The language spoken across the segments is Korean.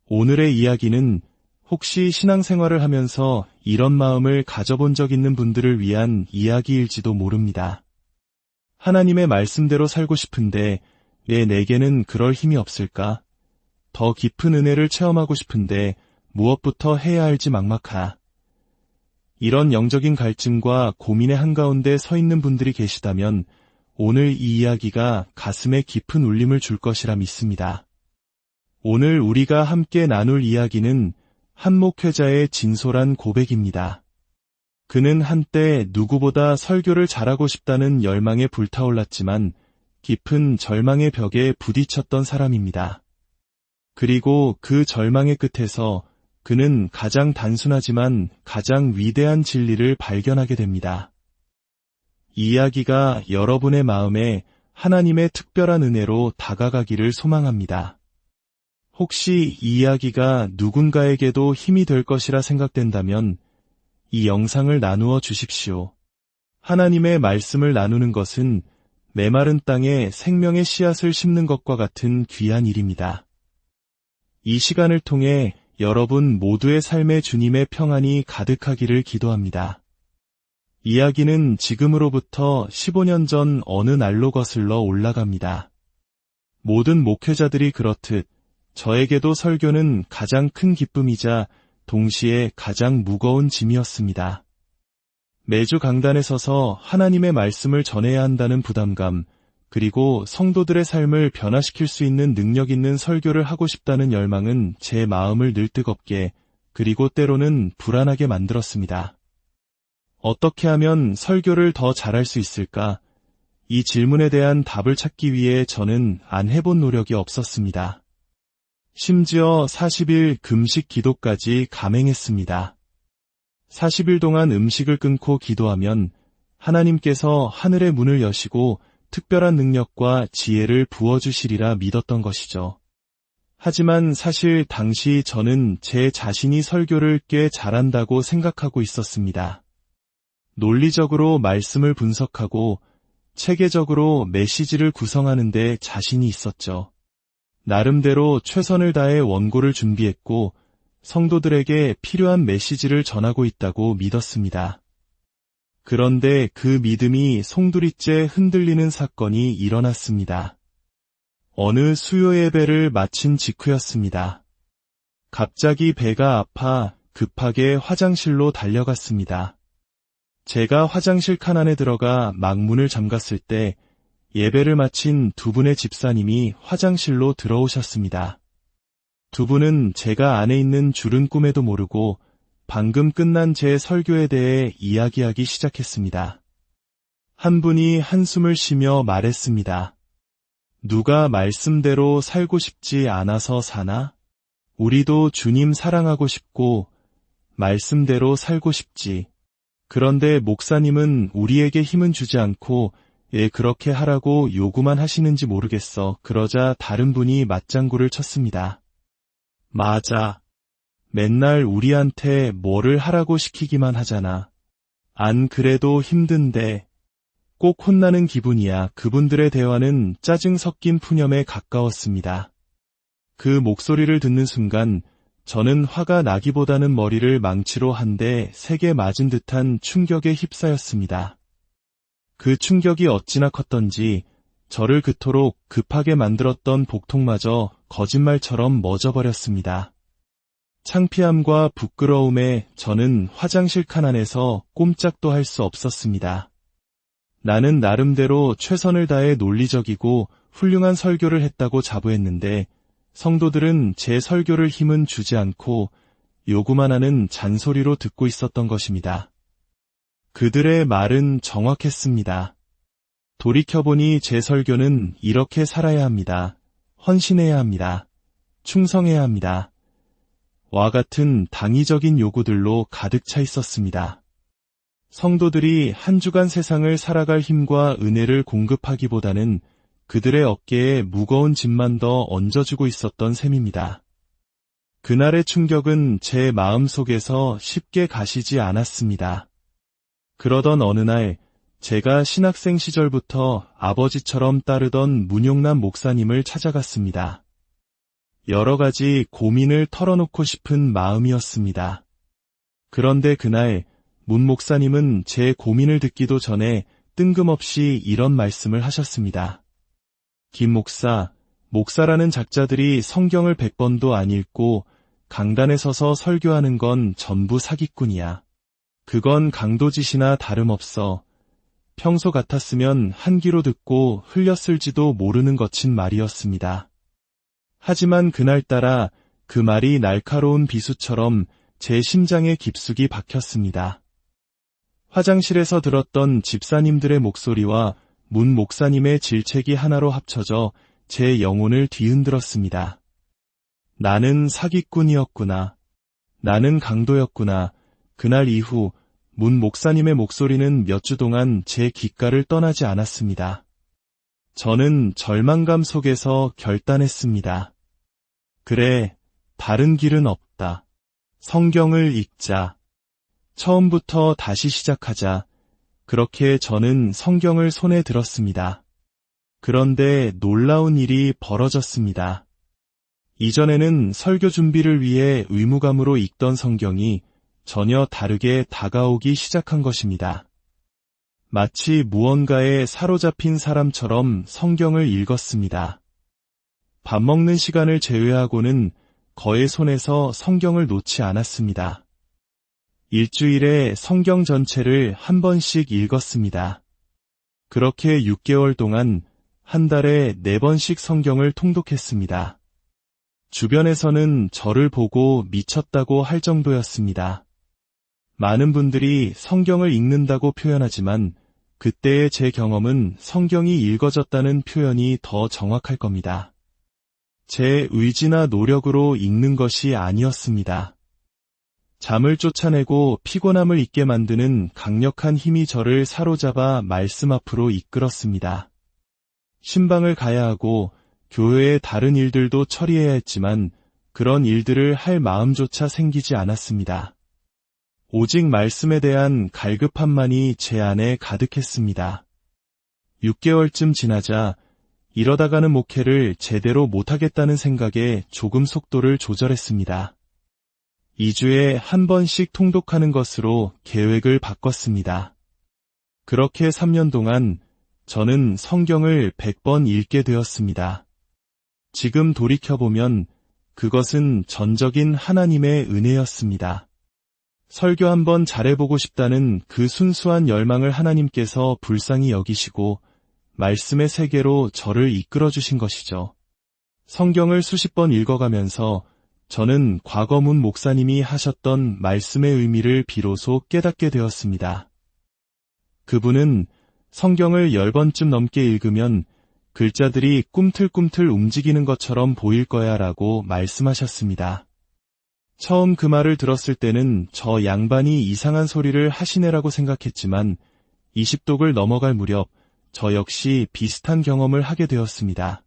오늘의 이야기는 혹시 신앙생활을 하면서 이런 마음을 가져본 적 있는 분들을 위한 이야기일지도 모릅니다. 하나님의 말씀대로 살고 싶은데 왜 내게는 그럴 힘이 없을까? 더 깊은 은혜를 체험하고 싶은데 무엇부터 해야 할지 막막하. 이런 영적인 갈증과 고민의 한가운데 서 있는 분들이 계시다면 오늘 이 이야기가 가슴에 깊은 울림을 줄 것이라 믿습니다. 오늘 우리가 함께 나눌 이야기는 한 목회자의 진솔한 고백입니다. 그는 한때 누구보다 설교를 잘하고 싶다는 열망에 불타올랐지만 깊은 절망의 벽에 부딪혔던 사람입니다. 그리고 그 절망의 끝에서 그는 가장 단순하지만 가장 위대한 진리를 발견하게 됩니다. 이 이야기가 여러분의 마음에 하나님의 특별한 은혜로 다가가기를 소망합니다. 혹시 이 이야기가 누군가에게도 힘이 될 것이라 생각된다면 이 영상을 나누어 주십시오. 하나님의 말씀을 나누는 것은 메마른 땅에 생명의 씨앗을 심는 것과 같은 귀한 일입니다. 이 시간을 통해 여러분 모두의 삶에 주님의 평안이 가득하기를 기도합니다. 이야기는 지금으로부터 15년 전 어느 날로 거슬러 올라갑니다. 모든 목회자들이 그렇듯 저에게도 설교는 가장 큰 기쁨이자 동시에 가장 무거운 짐이었습니다. 매주 강단에 서서 하나님의 말씀을 전해야 한다는 부담감, 그리고 성도들의 삶을 변화시킬 수 있는 능력 있는 설교를 하고 싶다는 열망은 제 마음을 늘 뜨겁게, 그리고 때로는 불안하게 만들었습니다. 어떻게 하면 설교를 더 잘할 수 있을까? 이 질문에 대한 답을 찾기 위해 저는 안 해본 노력이 없었습니다. 심지어 40일 금식 기도까지 감행했습니다. 40일 동안 음식을 끊고 기도하면 하나님께서 하늘의 문을 여시고 특별한 능력과 지혜를 부어주시리라 믿었던 것이죠. 하지만 사실 당시 저는 제 자신이 설교를 꽤 잘한다고 생각하고 있었습니다. 논리적으로 말씀을 분석하고 체계적으로 메시지를 구성하는 데 자신이 있었죠. 나름대로 최선을 다해 원고를 준비했고 성도들에게 필요한 메시지를 전하고 있다고 믿었습니다. 그런데 그 믿음이 송두리째 흔들리는 사건이 일어났습니다. 어느 수요 예배를 마친 직후였습니다. 갑자기 배가 아파 급하게 화장실로 달려갔습니다. 제가 화장실 칸 안에 들어가 막 문을 잠갔을 때 예배를 마친 두 분의 집사님이 화장실로 들어오셨습니다. 두 분은 제가 안에 있는 줄은 꿈에도 모르고 방금 끝난 제 설교에 대해 이야기하기 시작했습니다. 한 분이 한숨을 쉬며 말했습니다. 누가 말씀대로 살고 싶지 않아서 사나? 우리도 주님 사랑하고 싶고 말씀대로 살고 싶지. 그런데 목사님은 우리에게 힘은 주지 않고 왜 그렇게 하라고 요구만 하시는지 모르겠어. 그러자 다른 분이 맞장구를 쳤습니다. 맞아. 맨날 우리한테 뭐를 하라고 시키기만 하잖아. 안 그래도 힘든데. 꼭 혼나는 기분이야. 그분들의 대화는 짜증 섞인 푸념에 가까웠습니다. 그 목소리를 듣는 순간 저는 화가 나기보다는 머리를 망치로 한 대 세게 맞은 듯한 충격에 휩싸였습니다. 그 충격이 어찌나 컸던지 저를 그토록 급하게 만들었던 복통마저 거짓말처럼 멎어버렸습니다. 창피함과 부끄러움에 저는 화장실 칸 안에서 꼼짝도 할 수 없었습니다. 나는 나름대로 최선을 다해 논리적이고 훌륭한 설교를 했다고 자부했는데 성도들은 제 설교를 힘은 주지 않고 요구만 하는 잔소리로 듣고 있었던 것입니다. 그들의 말은 정확했습니다. 돌이켜보니 제 설교는 이렇게 살아야 합니다. 헌신해야 합니다. 충성해야 합니다. 와 같은 당위적인 요구들로 가득 차 있었습니다. 성도들이 한 주간 세상을 살아갈 힘과 은혜를 공급하기보다는 그들의 어깨에 무거운 짐만 더 얹어주고 있었던 셈입니다. 그날의 충격은 제 마음속에서 쉽게 가시지 않았습니다. 그러던 어느 날 제가 신학생 시절부터 아버지처럼 따르던 문용남 목사님을 찾아갔습니다. 여러 가지 고민을 털어놓고 싶은 마음이었습니다. 그런데 그날 문 목사님은 제 고민을 듣기도 전에 뜬금없이 이런 말씀을 하셨습니다. 김 목사, 목사라는 작자들이 성경을 100번도 안 읽고 강단에 서서 설교하는 건 전부 사기꾼이야. 그건 강도짓이나 다름없어. 평소 같았으면 한 귀로 듣고 흘렸을지도 모르는 거친 말이었습니다. 하지만 그날따라 그 말이 날카로운 비수처럼 제 심장에 깊숙이 박혔습니다. 화장실에서 들었던 집사님들의 목소리와 문 목사님의 질책이 하나로 합쳐져 제 영혼을 뒤흔들었습니다. 나는 사기꾼이었구나. 나는 강도였구나. 그날 이후 문 목사님의 목소리는 몇 주 동안 제 귓가를 떠나지 않았습니다. 저는 절망감 속에서 결단했습니다. 그래, 다른 길은 없다. 성경을 읽자. 처음부터 다시 시작하자. 그렇게 저는 성경을 손에 들었습니다. 그런데 놀라운 일이 벌어졌습니다. 이전에는 설교 준비를 위해 의무감으로 읽던 성경이 전혀 다르게 다가오기 시작한 것입니다. 마치 무언가에 사로잡힌 사람처럼 성경을 읽었습니다. 밥 먹는 시간을 제외하고는 거의 손에서 성경을 놓지 않았습니다. 일주일에 성경 전체를 한 번씩 읽었습니다. 그렇게 6개월 동안 한 달에 4번씩 성경을 통독했습니다. 주변에서는 저를 보고 미쳤다고 할 정도였습니다. 많은 분들이 성경을 읽는다고 표현하지만 그때의 제 경험은 성경이 읽어졌다는 표현이 더 정확할 겁니다. 제 의지나 노력으로 읽는 것이 아니었습니다. 잠을 쫓아내고 피곤함을 잊게 만드는 강력한 힘이 저를 사로잡아 말씀 앞으로 이끌었습니다. 신방을 가야 하고 교회의 다른 일들도 처리해야 했지만 그런 일들을 할 마음조차 생기지 않았습니다. 오직 말씀에 대한 갈급함만이 제 안에 가득했습니다. 6개월쯤 지나자 이러다가는 목회를 제대로 못하겠다는 생각에 조금 속도를 조절했습니다. 2주에 한 번씩 통독하는 것으로 계획을 바꿨습니다. 그렇게 3년 동안 저는 성경을 100번 읽게 되었습니다. 지금 돌이켜보면 그것은 전적인 하나님의 은혜였습니다. 설교 한번 잘해보고 싶다는 그 순수한 열망을 하나님께서 불쌍히 여기시고 말씀의 세계로 저를 이끌어주신 것이죠. 성경을 수십 번 읽어가면서 저는 과거 문 목사님이 하셨던 말씀의 의미를 비로소 깨닫게 되었습니다. 그분은 성경을 10번쯤 넘게 읽으면 글자들이 꿈틀꿈틀 움직이는 것처럼 보일 거야 라고 말씀하셨습니다. 처음 그 말을 들었을 때는 저 양반이 이상한 소리를 하시네라고 생각했지만 20독을 넘어갈 무렵 저 역시 비슷한 경험을 하게 되었습니다.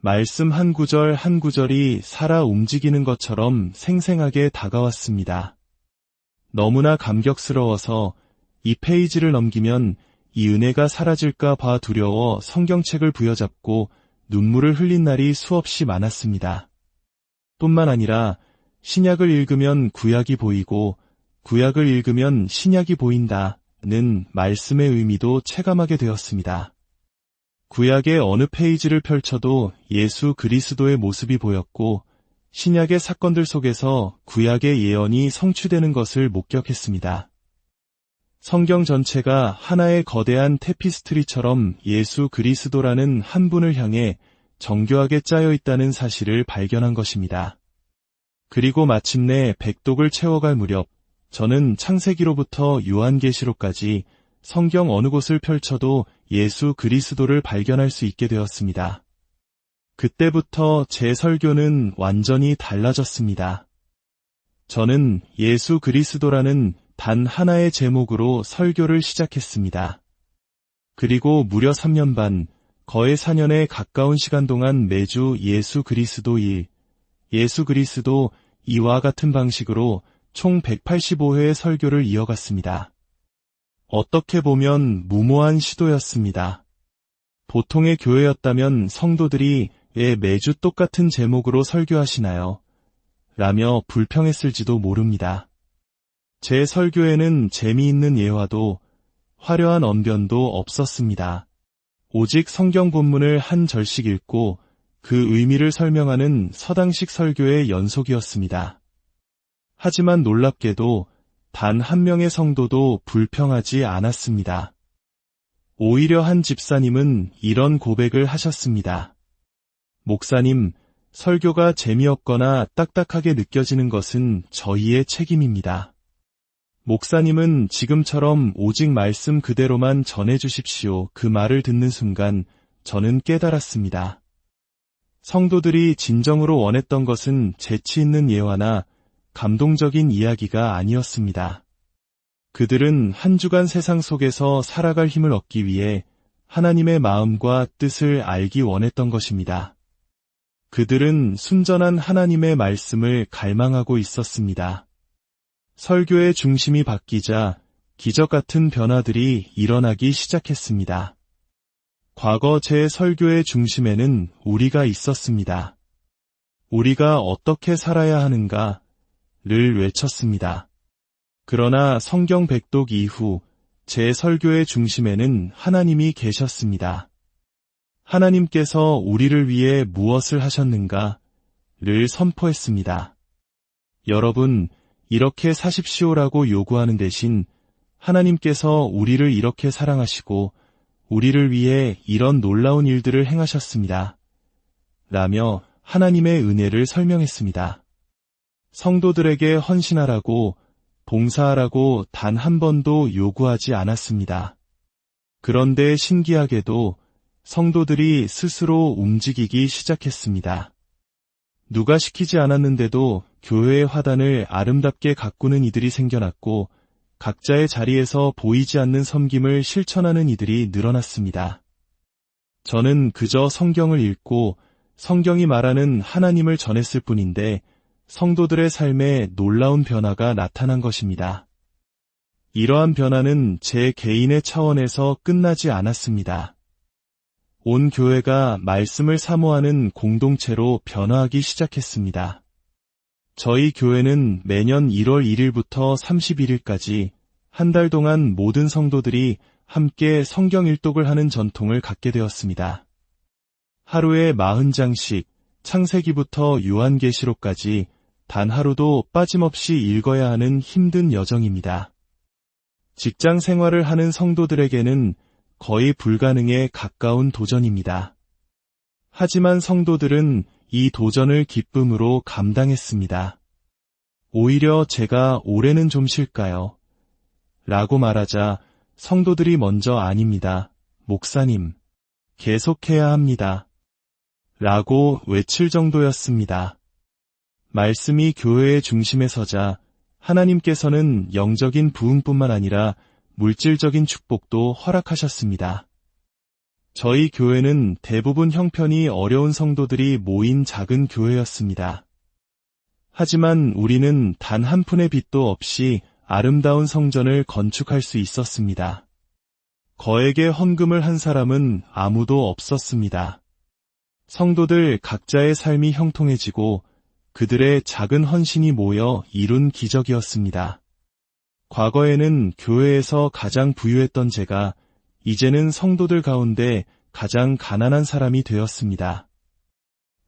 말씀 한 구절 한 구절이 살아 움직이는 것처럼 생생하게 다가왔습니다. 너무나 감격스러워서 이 페이지를 넘기면 이 은혜가 사라질까 봐 두려워 성경책을 부여잡고 눈물을 흘린 날이 수없이 많았습니다. 뿐만 아니라 신약을 읽으면 구약이 보이고 구약을 읽으면 신약이 보인다는 말씀의 의미도 체감하게 되었습니다. 구약의 어느 페이지를 펼쳐도 예수 그리스도의 모습이 보였고 신약의 사건들 속에서 구약의 예언이 성취되는 것을 목격했습니다. 성경 전체가 하나의 거대한 테피스트리처럼 예수 그리스도라는 한 분을 향해 정교하게 짜여 있다는 사실을 발견한 것입니다. 그리고 마침내 100독을 채워갈 무렵 저는 창세기로부터 요한계시록까지 성경 어느 곳을 펼쳐도 예수 그리스도를 발견할 수 있게 되었습니다. 그때부터 제 설교는 완전히 달라졌습니다. 저는 예수 그리스도라는 단 하나의 제목으로 설교를 시작했습니다. 그리고 무려 3년 반, 거의 4년에 가까운 시간 동안 매주 예수 그리스도 1, 예수 그리스도 2와 같은 방식으로 총 185회의 설교를 이어갔습니다. 어떻게 보면 무모한 시도였습니다. 보통의 교회였다면 성도들이 왜 매주 똑같은 제목으로 설교하시나요? 라며 불평했을지도 모릅니다. 제 설교에는 재미있는 예화도 화려한 언변도 없었습니다. 오직 성경 본문을 한 절씩 읽고 그 의미를 설명하는 서당식 설교의 연속이었습니다. 하지만 놀랍게도 단 한 명의 성도도 불평하지 않았습니다. 오히려 한 집사님은 이런 고백을 하셨습니다. 목사님, 설교가 재미없거나 딱딱하게 느껴지는 것은 저희의 책임입니다. 목사님은 지금처럼 오직 말씀 그대로만 전해주십시오. 그 말을 듣는 순간 저는 깨달았습니다. 성도들이 진정으로 원했던 것은 재치 있는 예화나 감동적인 이야기가 아니었습니다. 그들은 한 주간 세상 속에서 살아갈 힘을 얻기 위해 하나님의 마음과 뜻을 알기 원했던 것입니다. 그들은 순전한 하나님의 말씀을 갈망하고 있었습니다. 설교의 중심이 바뀌자 기적 같은 변화들이 일어나기 시작했습니다. 과거 제 설교의 중심에는 우리가 있었습니다. 우리가 어떻게 살아야 하는가를 외쳤습니다. 그러나 성경 백독 이후 제 설교의 중심에는 하나님이 계셨습니다. 하나님께서 우리를 위해 무엇을 하셨는가를 선포했습니다. 여러분, 이렇게 사십시오라고 요구하는 대신 하나님께서 우리를 이렇게 사랑하시고 우리를 위해 이런 놀라운 일들을 행하셨습니다. 라며 하나님의 은혜를 설명했습니다. 성도들에게 헌신하라고 봉사하라고 단 한 번도 요구하지 않았습니다. 그런데 신기하게도 성도들이 스스로 움직이기 시작했습니다. 누가 시키지 않았는데도 교회의 화단을 아름답게 가꾸는 이들이 생겨났고 각자의 자리에서 보이지 않는 섬김을 실천하는 이들이 늘어났습니다. 저는 그저 성경을 읽고 성경이 말하는 하나님을 전했을 뿐인데 성도들의 삶에 놀라운 변화가 나타난 것입니다. 이러한 변화는 제 개인의 차원에서 끝나지 않았습니다. 온 교회가 말씀을 사모하는 공동체로 변화하기 시작했습니다. 저희 교회는 매년 1월 1일부터 31일까지 한 달 동안 모든 성도들이 함께 성경 일독을 하는 전통을 갖게 되었습니다. 하루에 40장씩 창세기부터 요한계시록까지 단 하루도 빠짐없이 읽어야 하는 힘든 여정입니다. 직장 생활을 하는 성도들에게는 거의 불가능에 가까운 도전입니다. 하지만 성도들은 이 도전을 기쁨으로 감당했습니다. 오히려 제가 올해는 좀 쉴까요? 라고 말하자 성도들이 먼저 아닙니다. 목사님, 계속해야 합니다. 라고 외칠 정도였습니다. 말씀이 교회의 중심에 서자 하나님께서는 영적인 부흥뿐만 아니라 물질적인 축복도 허락하셨습니다. 저희 교회는 대부분 형편이 어려운 성도들이 모인 작은 교회였습니다. 하지만 우리는 단 한 푼의 빚도 없이 아름다운 성전을 건축할 수 있었습니다. 거액의 헌금을 한 사람은 아무도 없었습니다. 성도들 각자의 삶이 형통해지고 그들의 작은 헌신이 모여 이룬 기적이었습니다. 과거에는 교회에서 가장 부유했던 제가 이제는 성도들 가운데 가장 가난한 사람이 되었습니다.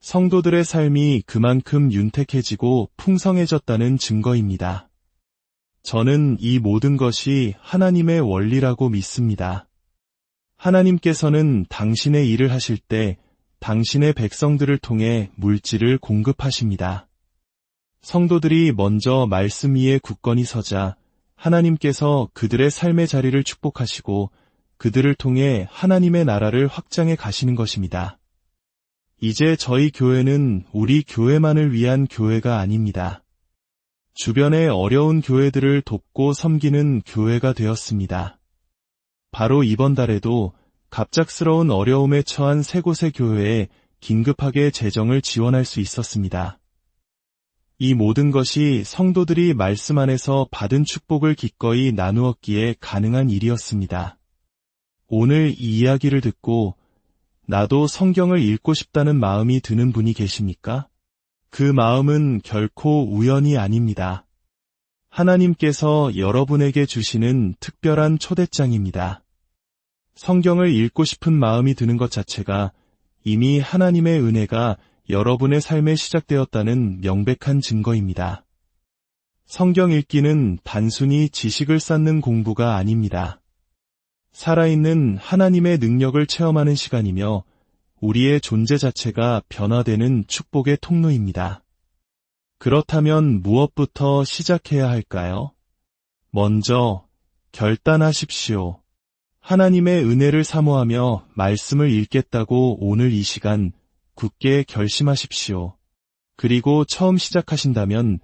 성도들의 삶이 그만큼 윤택해지고 풍성해졌다는 증거입니다. 저는 이 모든 것이 하나님의 원리라고 믿습니다. 하나님께서는 당신의 일을 하실 때 당신의 백성들을 통해 물질을 공급하십니다. 성도들이 먼저 말씀 위에 굳건히 서자 하나님께서 그들의 삶의 자리를 축복하시고 그들을 통해 하나님의 나라를 확장해 가시는 것입니다. 이제 저희 교회는 우리 교회만을 위한 교회가 아닙니다. 주변의 어려운 교회들을 돕고 섬기는 교회가 되었습니다. 바로 이번 달에도 갑작스러운 어려움에 처한 세 곳의 교회에 긴급하게 재정을 지원할 수 있었습니다. 이 모든 것이 성도들이 말씀 안에서 받은 축복을 기꺼이 나누었기에 가능한 일이었습니다. 오늘 이 이야기를 듣고 나도 성경을 읽고 싶다는 마음이 드는 분이 계십니까? 그 마음은 결코 우연이 아닙니다. 하나님께서 여러분에게 주시는 특별한 초대장입니다. 성경을 읽고 싶은 마음이 드는 것 자체가 이미 하나님의 은혜가 여러분의 삶에 시작되었다는 명백한 증거입니다. 성경 읽기는 단순히 지식을 쌓는 공부가 아닙니다. 살아있는 하나님의 능력을 체험하는 시간이며 우리의 존재 자체가 변화되는 축복의 통로입니다. 그렇다면 무엇부터 시작해야 할까요? 먼저 결단하십시오. 하나님의 은혜를 사모하며 말씀을 읽겠다고 오늘 이 시간 굳게 결심하십시오. 그리고 처음 시작하신다면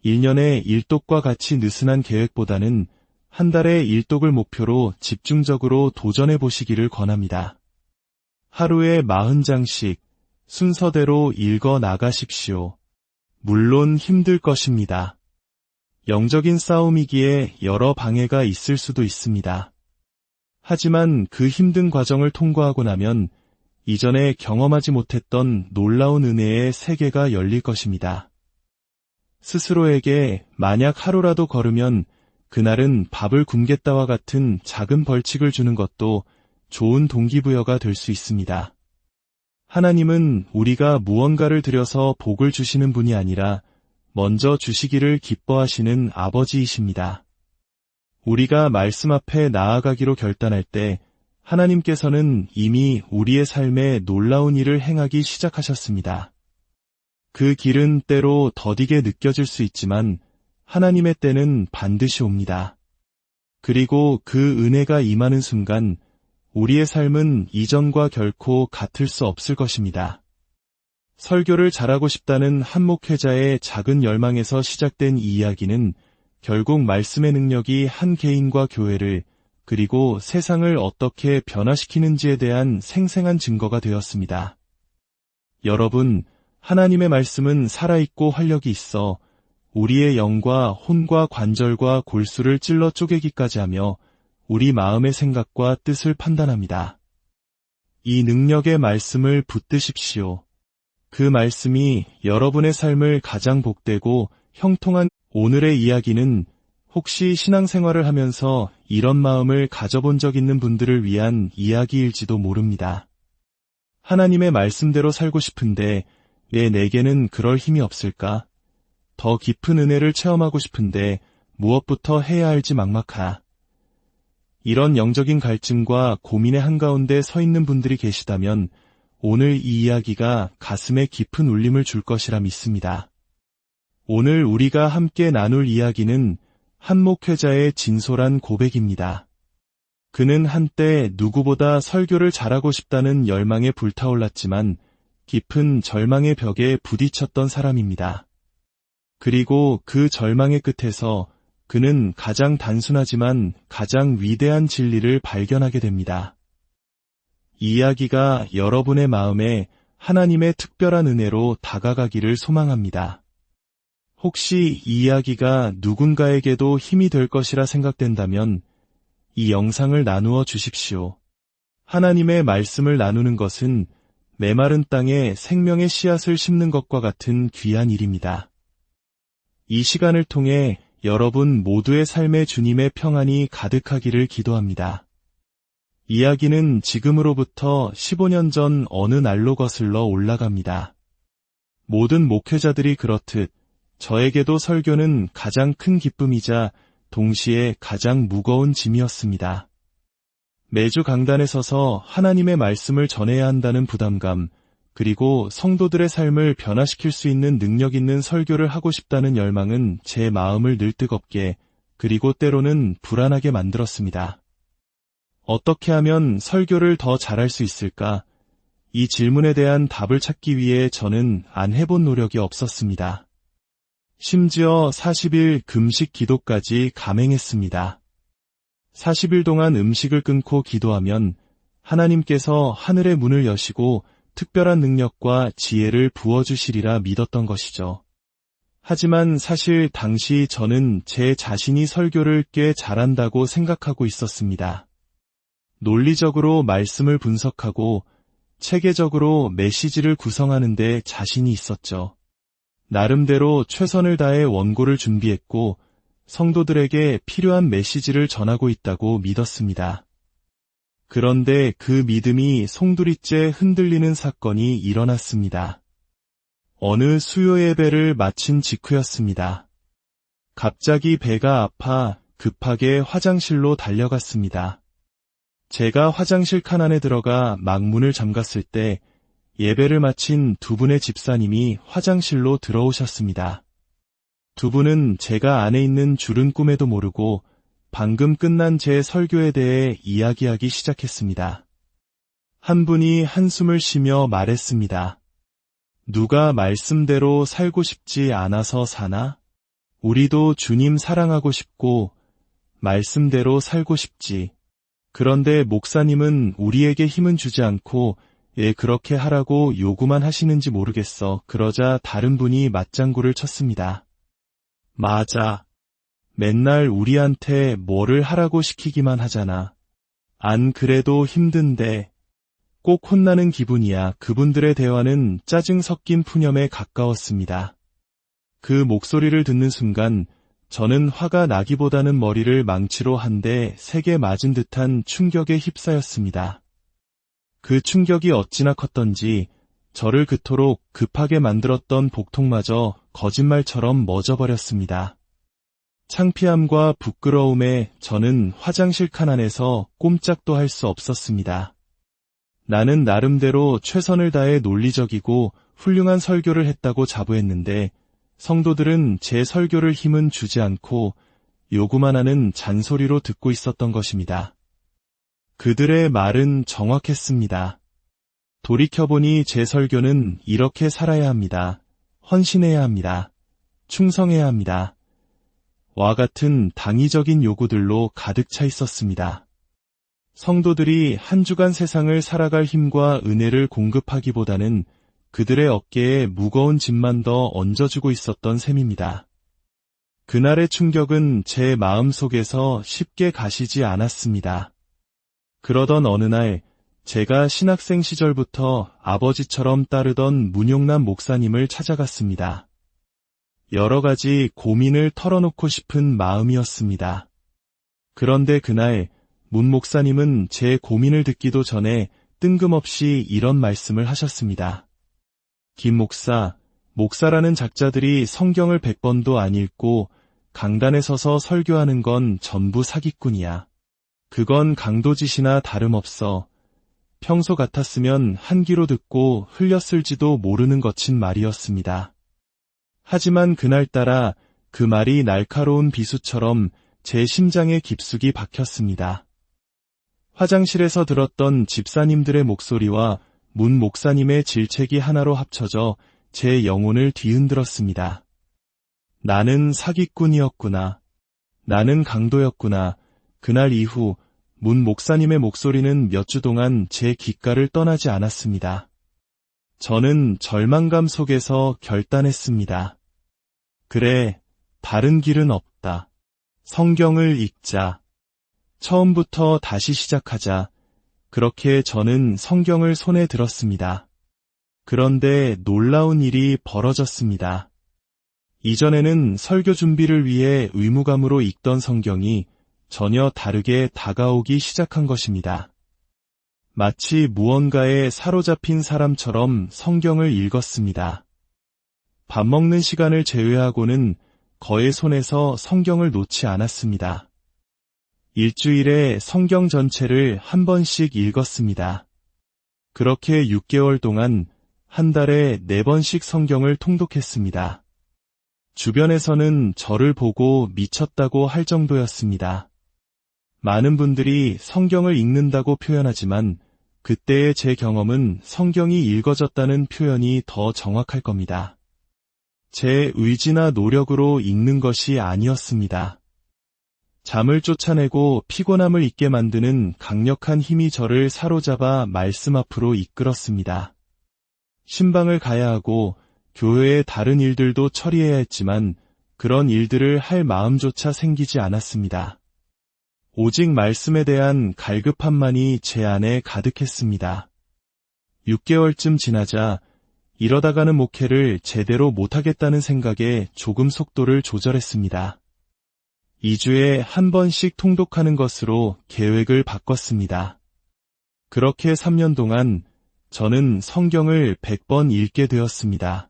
1년에 일독과 같이 느슨한 계획보다는 한 달에 일독을 목표로 집중적으로 도전해 보시기를 권합니다. 하루에 40장씩 순서대로 읽어 나가십시오. 물론 힘들 것입니다. 영적인 싸움이기에 여러 방해가 있을 수도 있습니다. 하지만 그 힘든 과정을 통과하고 나면 이전에 경험하지 못했던 놀라운 은혜의 세계가 열릴 것입니다. 스스로에게 만약 하루라도 걸으면 그날은 밥을 굶겠다와 같은 작은 벌칙을 주는 것도 좋은 동기부여가 될 수 있습니다. 하나님은 우리가 무언가를 들여서 복을 주시는 분이 아니라 먼저 주시기를 기뻐하시는 아버지이십니다. 우리가 말씀 앞에 나아가기로 결단할 때 하나님께서는 이미 우리의 삶에 놀라운 일을 행하기 시작하셨습니다. 그 길은 때로 더디게 느껴질 수 있지만 하나님의 때는 반드시 옵니다. 그리고 그 은혜가 임하는 순간 우리의 삶은 이전과 결코 같을 수 없을 것입니다. 설교를 잘하고 싶다는 한 목회자의 작은 열망에서 시작된 이 이야기는 결국 말씀의 능력이 한 개인과 교회를 그리고 세상을 어떻게 변화시키는지에 대한 생생한 증거가 되었습니다. 여러분, 하나님의 말씀은 살아있고 활력이 있어 우리의 영과 혼과 관절과 골수를 찔러 쪼개기까지 하며 우리 마음의 생각과 뜻을 판단합니다. 이 능력의 말씀을 붙드십시오. 그 말씀이 여러분의 삶을 가장 복되고 형통한 오늘의 이야기는 혹시 신앙생활을 하면서 이런 마음을 가져본 적 있는 분들을 위한 이야기일지도 모릅니다. 하나님의 말씀대로 살고 싶은데 왜 내게는 그럴 힘이 없을까? 더 깊은 은혜를 체험하고 싶은데 무엇부터 해야 할지 막막하. 이런 영적인 갈증과 고민의 한가운데 서 있는 분들이 계시다면 오늘 이 이야기가 가슴에 깊은 울림을 줄 것이라 믿습니다. 오늘 우리가 함께 나눌 이야기는 한 목회자의 진솔한 고백입니다. 그는 한때 누구보다 설교를 잘하고 싶다는 열망에 불타올랐지만 깊은 절망의 벽에 부딪혔던 사람입니다. 그리고 그 절망의 끝에서 그는 가장 단순하지만 가장 위대한 진리를 발견하게 됩니다. 이 이야기가 여러분의 마음에 하나님의 특별한 은혜로 다가가기를 소망합니다. 혹시 이 이야기가 누군가에게도 힘이 될 것이라 생각된다면 이 영상을 나누어 주십시오. 하나님의 말씀을 나누는 것은 메마른 땅에 생명의 씨앗을 심는 것과 같은 귀한 일입니다. 이 시간을 통해 여러분 모두의 삶에 주님의 평안이 가득하기를 기도합니다. 이야기는 지금으로부터 15년 전 어느 날로 거슬러 올라갑니다. 모든 목회자들이 그렇듯 저에게도 설교는 가장 큰 기쁨이자 동시에 가장 무거운 짐이었습니다. 매주 강단에 서서 하나님의 말씀을 전해야 한다는 부담감, 그리고 성도들의 삶을 변화시킬 수 있는 능력 있는 설교를 하고 싶다는 열망은 제 마음을 늘 뜨겁게, 그리고 때로는 불안하게 만들었습니다. 어떻게 하면 설교를 더 잘할 수 있을까? 이 질문에 대한 답을 찾기 위해 저는 안 해본 노력이 없었습니다. 심지어 40일 금식 기도까지 감행했습니다. 40일 동안 음식을 끊고 기도하면 하나님께서 하늘의 문을 여시고 특별한 능력과 지혜를 부어주시리라 믿었던 것이죠. 하지만 사실 당시 저는 제 자신이 설교를 꽤 잘한다고 생각하고 있었습니다. 논리적으로 말씀을 분석하고 체계적으로 메시지를 구성하는 데 자신이 있었죠. 나름대로 최선을 다해 원고를 준비했고 성도들에게 필요한 메시지를 전하고 있다고 믿었습니다. 그런데 그 믿음이 송두리째 흔들리는 사건이 일어났습니다. 어느 수요 예배를 마친 직후였습니다. 갑자기 배가 아파 급하게 화장실로 달려갔습니다. 제가 화장실 칸 안에 들어가 막 문을 잠갔을 때 예배를 마친 두 분의 집사님이 화장실로 들어오셨습니다. 두 분은 제가 안에 있는 줄은 꿈에도 모르고 방금 끝난 제 설교에 대해 이야기하기 시작했습니다. 한 분이 한숨을 쉬며 말했습니다. 누가 말씀대로 살고 싶지 않아서 사나? 우리도 주님 사랑하고 싶고 말씀대로 살고 싶지. 그런데 목사님은 우리에게 힘은 주지 않고 그렇게 하라고 요구만 하시는지 모르겠어. 그러자 다른 분이 맞장구를 쳤습니다. 맞아. 맨날 우리한테 뭐를 하라고 시키기만 하잖아. 안 그래도 힘든데. 꼭 혼나는 기분이야. 그분들의 대화는 짜증 섞인 푸념에 가까웠습니다. 그 목소리를 듣는 순간 저는 화가 나기보다는 머리를 망치로 한 대 세게 맞은 듯한 충격에 휩싸였습니다. 그 충격이 어찌나 컸던지 저를 그토록 급하게 만들었던 복통마저 거짓말처럼 멎어버렸습니다. 창피함과 부끄러움에 저는 화장실 칸 안에서 꼼짝도 할 수 없었습니다. 나는 나름대로 최선을 다해 논리적이고 훌륭한 설교를 했다고 자부했는데 성도들은 제 설교를 힘은 주지 않고 요구만 하는 잔소리로 듣고 있었던 것입니다. 그들의 말은 정확했습니다. 돌이켜보니 제 설교는 이렇게 살아야 합니다. 헌신해야 합니다. 충성해야 합니다. 와 같은 당위적인 요구들로 가득 차 있었습니다. 성도들이 한 주간 세상을 살아갈 힘과 은혜를 공급하기보다는 그들의 어깨에 무거운 짐만 더 얹어주고 있었던 셈입니다. 그날의 충격은 제 마음속에서 쉽게 가시지 않았습니다. 그러던 어느 날 제가 신학생 시절부터 아버지처럼 따르던 문용남 목사님을 찾아갔습니다. 여러 가지 고민을 털어놓고 싶은 마음이었습니다. 그런데 그날 문 목사님은 제 고민을 듣기도 전에 뜬금없이 이런 말씀을 하셨습니다. 김 목사, 목사라는 작자들이 성경을 100번도 안 읽고 강단에 서서 설교하는 건 전부 사기꾼이야. 그건 강도짓이나 다름없어. 평소 같았으면 한 귀로 듣고 흘렸을지도 모르는 거친 말이었습니다. 하지만 그날따라 그 말이 날카로운 비수처럼 제 심장에 깊숙이 박혔습니다. 화장실에서 들었던 집사님들의 목소리와 문 목사님의 질책이 하나로 합쳐져 제 영혼을 뒤흔들었습니다. 나는 사기꾼이었구나. 나는 강도였구나. 그날 이후 문 목사님의 목소리는 몇 주 동안 제 귓가를 떠나지 않았습니다. 저는 절망감 속에서 결단했습니다. 그래, 다른 길은 없다. 성경을 읽자. 처음부터 다시 시작하자. 그렇게 저는 성경을 손에 들었습니다. 그런데 놀라운 일이 벌어졌습니다. 이전에는 설교 준비를 위해 의무감으로 읽던 성경이 전혀 다르게 다가오기 시작한 것입니다. 마치 무언가에 사로잡힌 사람처럼 성경을 읽었습니다. 밥 먹는 시간을 제외하고는 거의 손에서 성경을 놓지 않았습니다. 일주일에 성경 전체를 한 번씩 읽었습니다. 그렇게 6개월 동안 한 달에 4번씩 성경을 통독했습니다. 주변에서는 저를 보고 미쳤다고 할 정도였습니다. 많은 분들이 성경을 읽는다고 표현하지만 그때의 제 경험은 성경이 읽어졌다는 표현이 더 정확할 겁니다. 제 의지나 노력으로 읽는 것이 아니었습니다. 잠을 쫓아내고 피곤함을 잊게 만드는 강력한 힘이 저를 사로잡아 말씀 앞으로 이끌었습니다. 신방을 가야 하고 교회의 다른 일들도 처리해야 했지만 그런 일들을 할 마음조차 생기지 않았습니다. 오직 말씀에 대한 갈급함만이 제 안에 가득했습니다. 6개월쯤 지나자 이러다가는 목회를 제대로 못하겠다는 생각에 조금 속도를 조절했습니다. 2주에 한 번씩 통독하는 것으로 계획을 바꿨습니다. 그렇게 3년 동안 저는 성경을 100번 읽게 되었습니다.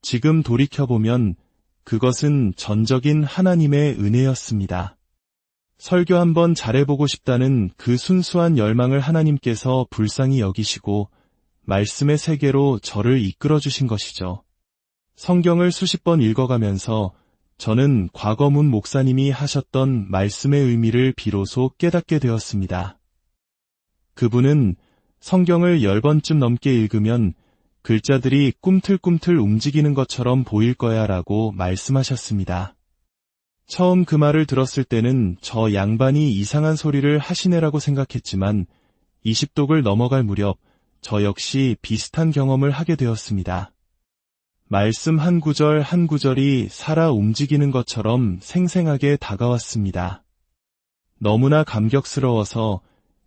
지금 돌이켜보면 그것은 전적인 하나님의 은혜였습니다. 설교 한번 잘해보고 싶다는 그 순수한 열망을 하나님께서 불쌍히 여기시고 말씀의 세계로 저를 이끌어주신 것이죠. 성경을 수십 번 읽어가면서 저는 과거문 목사님이 하셨던 말씀의 의미를 비로소 깨닫게 되었습니다. 그분은 성경을 10번쯤 넘게 읽으면 글자들이 꿈틀꿈틀 움직이는 것처럼 보일 거야 라고 말씀하셨습니다. 처음 그 말을 들었을 때는 저 양반이 이상한 소리를 하시네라고 생각했지만 20독을 넘어갈 무렵 저 역시 비슷한 경험을 하게 되었습니다. 말씀 한 구절 한 구절이 살아 움직이는 것처럼 생생하게 다가왔습니다. 너무나 감격스러워서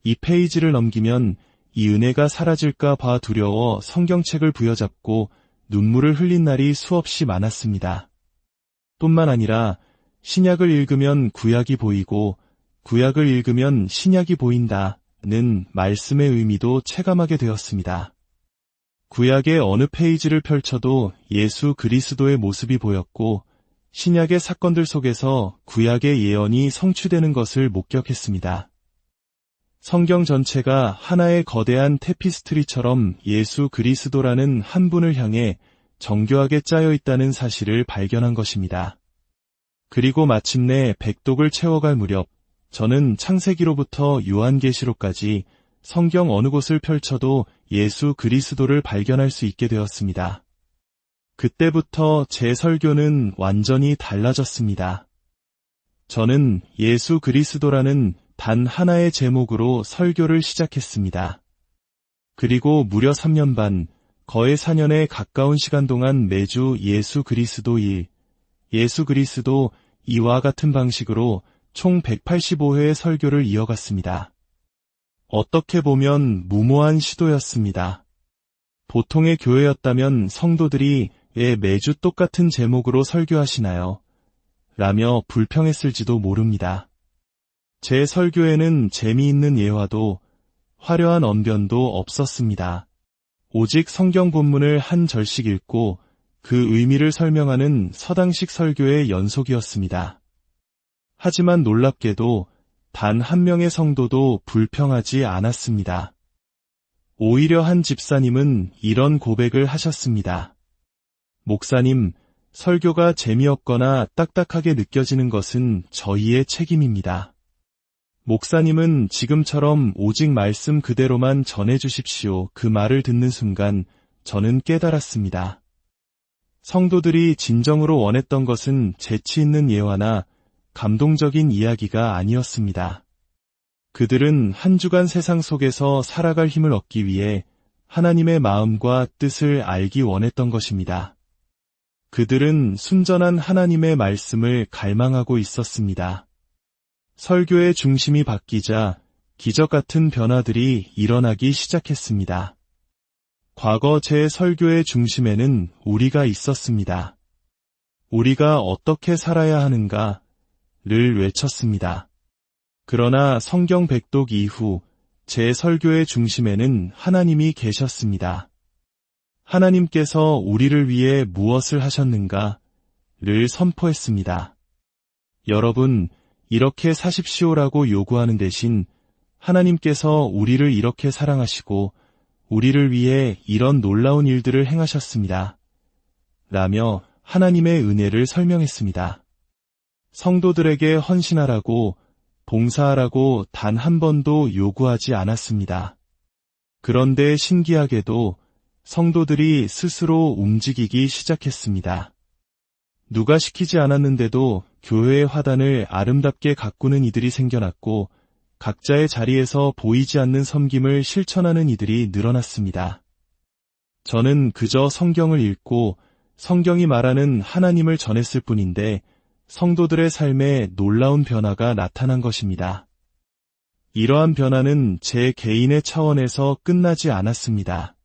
이 페이지를 넘기면 이 은혜가 사라질까 봐 두려워 성경책을 부여잡고 눈물을 흘린 날이 수없이 많았습니다. 뿐만 아니라 신약을 읽으면 구약이 보이고 구약을 읽으면 신약이 보인다는 말씀의 의미도 체감하게 되었습니다. 구약의 어느 페이지를 펼쳐도 예수 그리스도의 모습이 보였고 신약의 사건들 속에서 구약의 예언이 성취되는 것을 목격했습니다. 성경 전체가 하나의 거대한 테피스트리처럼 예수 그리스도라는 한 분을 향해 정교하게 짜여 있다는 사실을 발견한 것입니다. 그리고 마침내 100독을 채워갈 무렵 저는 창세기로부터 요한계시록까지 성경 어느 곳을 펼쳐도 예수 그리스도를 발견할 수 있게 되었습니다. 그때부터 제 설교는 완전히 달라졌습니다. 저는 예수 그리스도라는 단 하나의 제목으로 설교를 시작했습니다. 그리고 무려 3년 반, 거의 4년에 가까운 시간 동안 매주 예수 그리스도 1, 예수 그리스도 2와 같은 방식으로 총 185회의 설교를 이어갔습니다. 어떻게 보면 무모한 시도였습니다. 보통의 교회였다면 성도들이 왜 매주 똑같은 제목으로 설교하시나요? 라며 불평했을지도 모릅니다. 제 설교에는 재미있는 예화도 화려한 언변도 없었습니다. 오직 성경 본문을 한 절씩 읽고 그 의미를 설명하는 서당식 설교의 연속이었습니다. 하지만 놀랍게도 단 한 명의 성도도 불평하지 않았습니다. 오히려 한 집사님은 이런 고백을 하셨습니다. 목사님, 설교가 재미없거나 딱딱하게 느껴지는 것은 저희의 책임입니다. 목사님은 지금처럼 오직 말씀 그대로만 전해주십시오. 그 말을 듣는 순간 저는 깨달았습니다. 성도들이 진정으로 원했던 것은 재치 있는 예화나 감동적인 이야기가 아니었습니다. 그들은 한 주간 세상 속에서 살아갈 힘을 얻기 위해 하나님의 마음과 뜻을 알기 원했던 것입니다. 그들은 순전한 하나님의 말씀을 갈망하고 있었습니다. 설교의 중심이 바뀌자 기적 같은 변화들이 일어나기 시작했습니다. 과거 제 설교의 중심에는 우리가 있었습니다. 우리가 어떻게 살아야 하는가를 외쳤습니다. 그러나 성경 100독 이후 제 설교의 중심에는 하나님이 계셨습니다. 하나님께서 우리를 위해 무엇을 하셨는가를 선포했습니다. 여러분, 이렇게 사십시오라고 요구하는 대신 하나님께서 우리를 이렇게 사랑하시고 우리를 위해 이런 놀라운 일들을 행하셨습니다. 라며 하나님의 은혜를 설명했습니다. 성도들에게 헌신하라고, 봉사하라고 단 한 번도 요구하지 않았습니다. 그런데 신기하게도 성도들이 스스로 움직이기 시작했습니다. 누가 시키지 않았는데도 교회의 화단을 아름답게 가꾸는 이들이 생겨났고 각자의 자리에서 보이지 않는 섬김을 실천하는 이들이 늘어났습니다. 저는 그저 성경을 읽고 성경이 말하는 하나님을 전했을 뿐인데 성도들의 삶에 놀라운 변화가 나타난 것입니다. 이러한 변화는 제 개인의 차원에서 끝나지 않았습니다.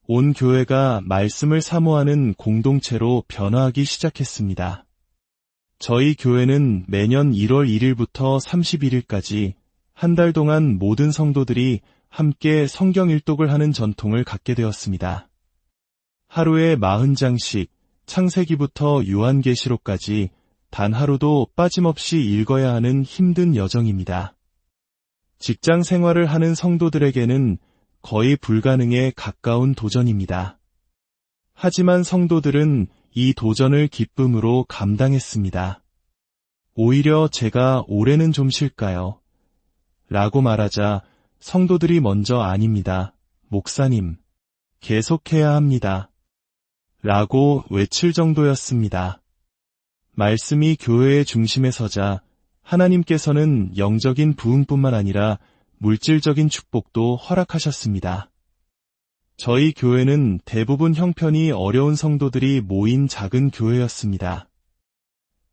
온 교회가 말씀을 사모하는 공동체로 변화하기 시작했습니다. 저희 교회는 매년 1월 1일부터 31일까지 한 달 동안 모든 성도들이 함께 성경 일독을 하는 전통을 갖게 되었습니다. 하루에 40장씩 창세기부터 요한계시록까지 단 하루도 빠짐없이 읽어야 하는 힘든 여정입니다. 직장 생활을 하는 성도들에게는 거의 불가능에 가까운 도전입니다. 하지만 성도들은 이 도전을 기쁨으로 감당했습니다. 오히려 제가 올해는 좀 쉴까요? 라고 말하자 성도들이 먼저 아닙니다. 목사님, 계속해야 합니다. 라고 외칠 정도였습니다. 말씀이 교회의 중심에 서자 하나님께서는 영적인 부흥뿐만 아니라 물질적인 축복도 허락하셨습니다. 저희 교회는 대부분 형편이 어려운 성도들이 모인 작은 교회였습니다.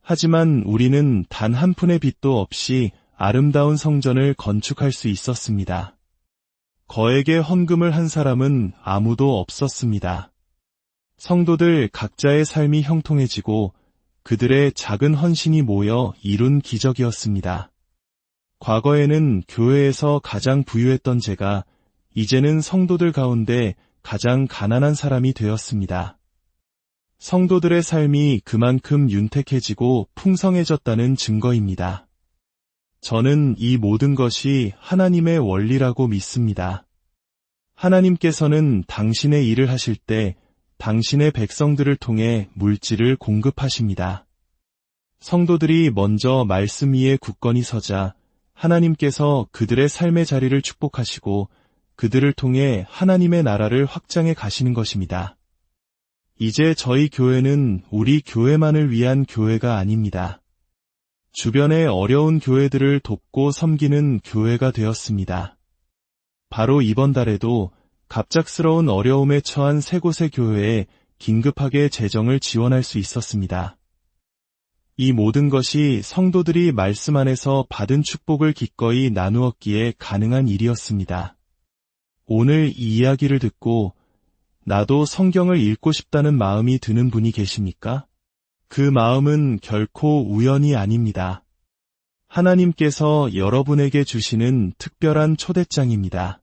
하지만 우리는 단 한 푼의 빚도 없이 아름다운 성전을 건축할 수 있었습니다. 거액의 헌금을 한 사람은 아무도 없었습니다. 성도들 각자의 삶이 형통해지고 그들의 작은 헌신이 모여 이룬 기적이었습니다. 과거에는 교회에서 가장 부유했던 제가 이제는 성도들 가운데 가장 가난한 사람이 되었습니다. 성도들의 삶이 그만큼 윤택해지고 풍성해졌다는 증거입니다. 저는 이 모든 것이 하나님의 원리라고 믿습니다. 하나님께서는 당신의 일을 하실 때 당신의 백성들을 통해 물질을 공급하십니다. 성도들이 먼저 말씀 위에 굳건히 서자 하나님께서 그들의 삶의 자리를 축복하시고 그들을 통해 하나님의 나라를 확장해 가시는 것입니다. 이제 저희 교회는 우리 교회만을 위한 교회가 아닙니다. 주변의 어려운 교회들을 돕고 섬기는 교회가 되었습니다. 바로 이번 달에도 갑작스러운 어려움에 처한 세 곳의 교회에 긴급하게 재정을 지원할 수 있었습니다. 이 모든 것이 성도들이 말씀 안에서 받은 축복을 기꺼이 나누었기에 가능한 일이었습니다. 오늘 이 이야기를 듣고 나도 성경을 읽고 싶다는 마음이 드는 분이 계십니까? 그 마음은 결코 우연이 아닙니다. 하나님께서 여러분에게 주시는 특별한 초대장입니다.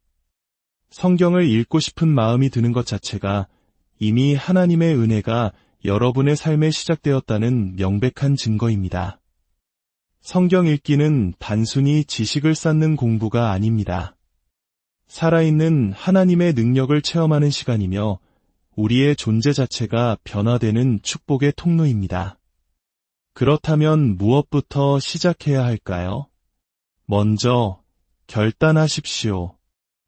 성경을 읽고 싶은 마음이 드는 것 자체가 이미 하나님의 은혜가 여러분의 삶에 시작되었다는 명백한 증거입니다. 성경 읽기는 단순히 지식을 쌓는 공부가 아닙니다. 살아있는 하나님의 능력을 체험하는 시간이며 우리의 존재 자체가 변화되는 축복의 통로입니다. 그렇다면 무엇부터 시작해야 할까요? 먼저 결단하십시오.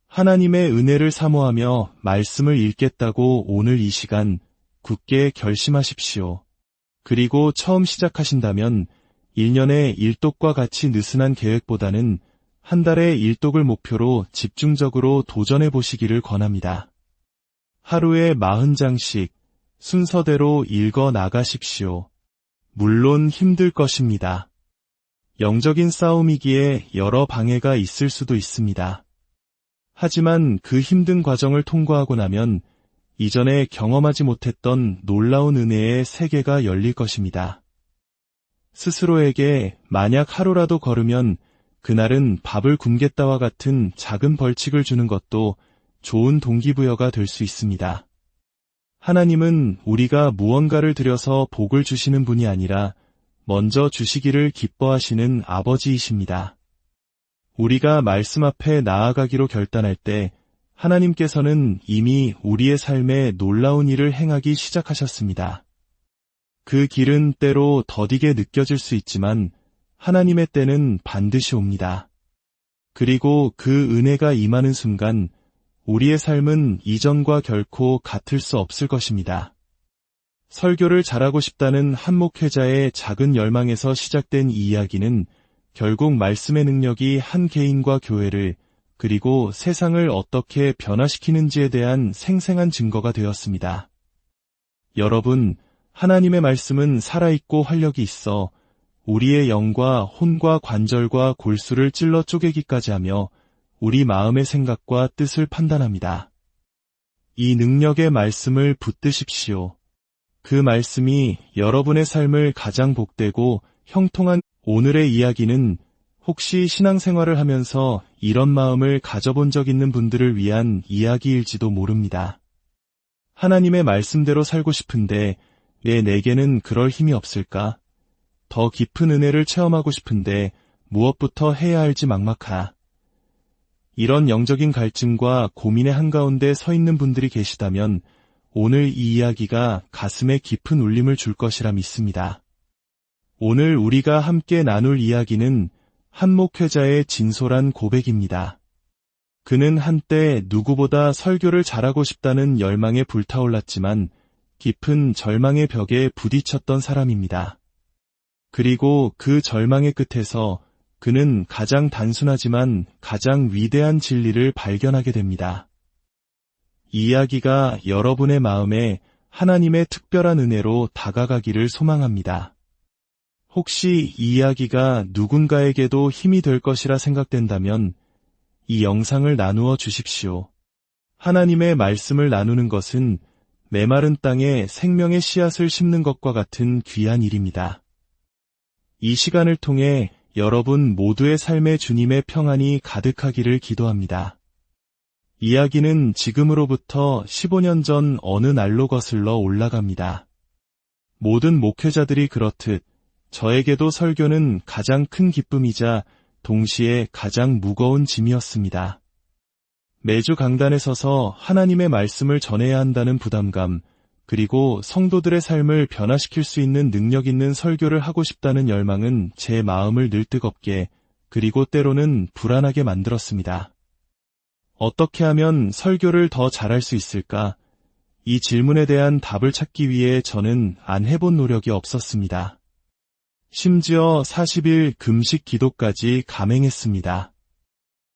하나님의 은혜를 사모하며 말씀을 읽겠다고 오늘 이 시간 굳게 결심하십시오. 그리고 처음 시작하신다면 1년의 일독과 같이 느슨한 계획보다는 한 달의 일독을 목표로 집중적으로 도전해 보시기를 권합니다. 하루에 40장씩 순서대로 읽어 나가십시오. 물론 힘들 것입니다. 영적인 싸움이기에 여러 방해가 있을 수도 있습니다. 하지만 그 힘든 과정을 통과하고 나면 이전에 경험하지 못했던 놀라운 은혜의 세계가 열릴 것입니다. 스스로에게 만약 하루라도 걸으면 그날은 밥을 굶겠다와 같은 작은 벌칙을 주는 것도 좋은 동기부여가 될 수 있습니다. 하나님은 우리가 무언가를 들여서 복을 주시는 분이 아니라 먼저 주시기를 기뻐하시는 아버지이십니다. 우리가 말씀 앞에 나아가기로 결단할 때 하나님께서는 이미 우리의 삶에 놀라운 일을 행하기 시작하셨습니다. 그 길은 때로 더디게 느껴질 수 있지만 하나님의 때는 반드시 옵니다. 그리고 그 은혜가 임하는 순간 우리의 삶은 이전과 결코 같을 수 없을 것입니다. 설교를 잘하고 싶다는 한 목회자의 작은 열망에서 시작된 이 이야기는 결국 말씀의 능력이 한 개인과 교회를 그리고 세상을 어떻게 변화시키는지에 대한 생생한 증거가 되었습니다. 여러분, 하나님의 말씀은 살아있고 활력이 있어 우리의 영과 혼과 관절과 골수를 찔러 쪼개기까지 하며 우리 마음의 생각과 뜻을 판단합니다. 이 능력의 말씀을 붙드십시오. 그 말씀이 여러분의 삶을 가장 복되고 형통한. 오늘의 이야기는 혹시 신앙생활을 하면서 이런 마음을 가져본 적 있는 분들을 위한 이야기일지도 모릅니다. 하나님의 말씀대로 살고 싶은데 왜 내게는 그럴 힘이 없을까? 더 깊은 은혜를 체험하고 싶은데 무엇부터 해야 할지 막막하. 이런 영적인 갈증과 고민의 한가운데 서 있는 분들이 계시다면 오늘 이 이야기가 가슴에 깊은 울림을 줄 것이라 믿습니다. 오늘 우리가 함께 나눌 이야기는 한 목회자의 진솔한 고백입니다. 그는 한때 누구보다 설교를 잘하고 싶다는 열망에 불타올랐지만 깊은 절망의 벽에 부딪혔던 사람입니다. 그리고 그 절망의 끝에서 그는 가장 단순하지만 가장 위대한 진리를 발견하게 됩니다. 이 이야기가 여러분의 마음에 하나님의 특별한 은혜로 다가가기를 소망합니다. 혹시 이 이야기가 누군가에게도 힘이 될 것이라 생각된다면 이 영상을 나누어 주십시오. 하나님의 말씀을 나누는 것은 메마른 땅에 생명의 씨앗을 심는 것과 같은 귀한 일입니다. 이 시간을 통해 여러분 모두의 삶에 주님의 평안이 가득하기를 기도합니다. 이야기는 지금으로부터 15년 전 어느 날로 거슬러 올라갑니다. 모든 목회자들이 그렇듯 저에게도 설교는 가장 큰 기쁨이자 동시에 가장 무거운 짐이었습니다. 매주 강단에 서서 하나님의 말씀을 전해야 한다는 부담감, 그리고 성도들의 삶을 변화시킬 수 있는 능력 있는 설교를 하고 싶다는 열망은 제 마음을 늘 뜨겁게, 그리고 때로는 불안하게 만들었습니다. 어떻게 하면 설교를 더 잘할 수 있을까? 이 질문에 대한 답을 찾기 위해 저는 안 해본 노력이 없었습니다. 심지어 40일 금식 기도까지 감행했습니다.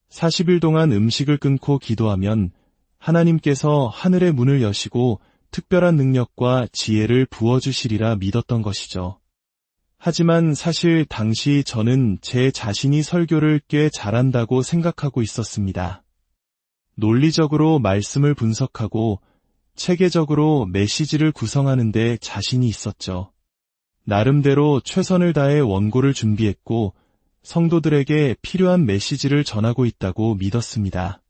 40일 동안 음식을 끊고 기도하면 하나님께서 하늘의 문을 여시고 특별한 능력과 지혜를 부어주시리라 믿었던 것이죠. 하지만 사실 당시 저는 제 자신이 설교를 꽤 잘한다고 생각하고 있었습니다. 논리적으로 말씀을 분석하고 체계적으로 메시지를 구성하는 데 자신이 있었죠. 나름대로 최선을 다해 원고를 준비했고 성도들에게 필요한 메시지를 전하고 있다고 믿었습니다.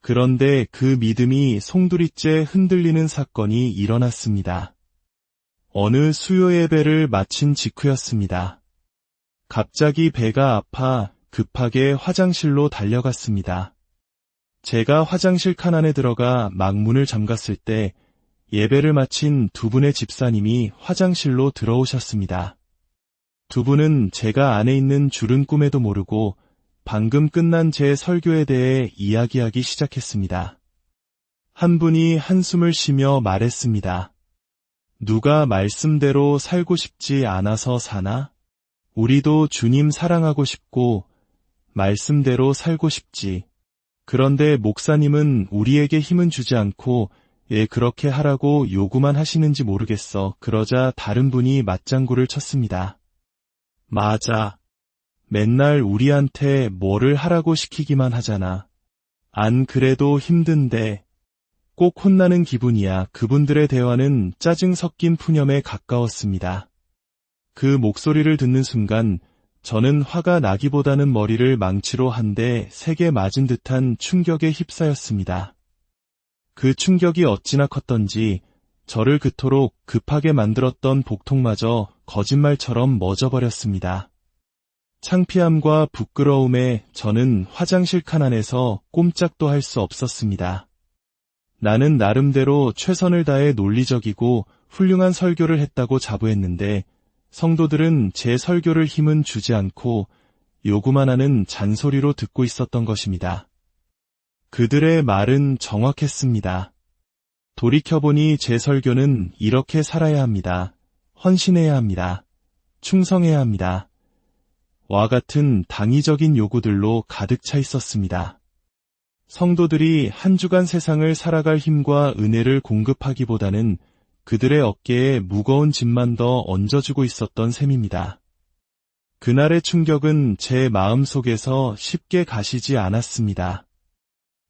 그런데 그 믿음이 송두리째 흔들리는 사건이 일어났습니다. 어느 수요 예배를 마친 직후였습니다. 갑자기 배가 아파 급하게 화장실로 달려갔습니다. 제가 화장실 칸 안에 들어가 막 문을 잠갔을 때 예배를 마친 두 분의 집사님이 화장실로 들어오셨습니다. 두 분은 제가 안에 있는 줄은 꿈에도 모르고 방금 끝난 제 설교에 대해 이야기하기 시작했습니다. 한 분이 한숨을 쉬며 말했습니다. 누가 말씀대로 살고 싶지 않아서 사나? 우리도 주님 사랑하고 싶고 말씀대로 살고 싶지. 그런데 목사님은 우리에게 힘은 주지 않고 왜 그렇게 하라고 요구만 하시는지 모르겠어. 그러자 다른 분이 맞장구를 쳤습니다. 맞아. 맨날 우리한테 뭐를 하라고 시키기만 하잖아. 안 그래도 힘든데. 꼭 혼나는 기분이야. 그분들의 대화는 짜증 섞인 푸념에 가까웠습니다. 그 목소리를 듣는 순간 저는 화가 나기보다는 머리를 망치로 한 대 세게 맞은 듯한 충격에 휩싸였습니다. 그 충격이 어찌나 컸던지 저를 그토록 급하게 만들었던 복통마저 거짓말처럼 멎어버렸습니다. 창피함과 부끄러움에 저는 화장실 칸 안에서 꼼짝도 할 수 없었습니다. 나는 나름대로 최선을 다해 논리적이고 훌륭한 설교를 했다고 자부했는데 성도들은 제 설교를 힘은 주지 않고 요구만 하는 잔소리로 듣고 있었던 것입니다. 그들의 말은 정확했습니다. 돌이켜보니 제 설교는 이렇게 살아야 합니다. 헌신해야 합니다. 충성해야 합니다. 와 같은 당위적인 요구들로 가득 차 있었습니다. 성도들이 한 주간 세상을 살아갈 힘과 은혜를 공급하기보다는 그들의 어깨에 무거운 짐만 더 얹어주고 있었던 셈입니다. 그날의 충격은 제 마음속에서 쉽게 가시지 않았습니다.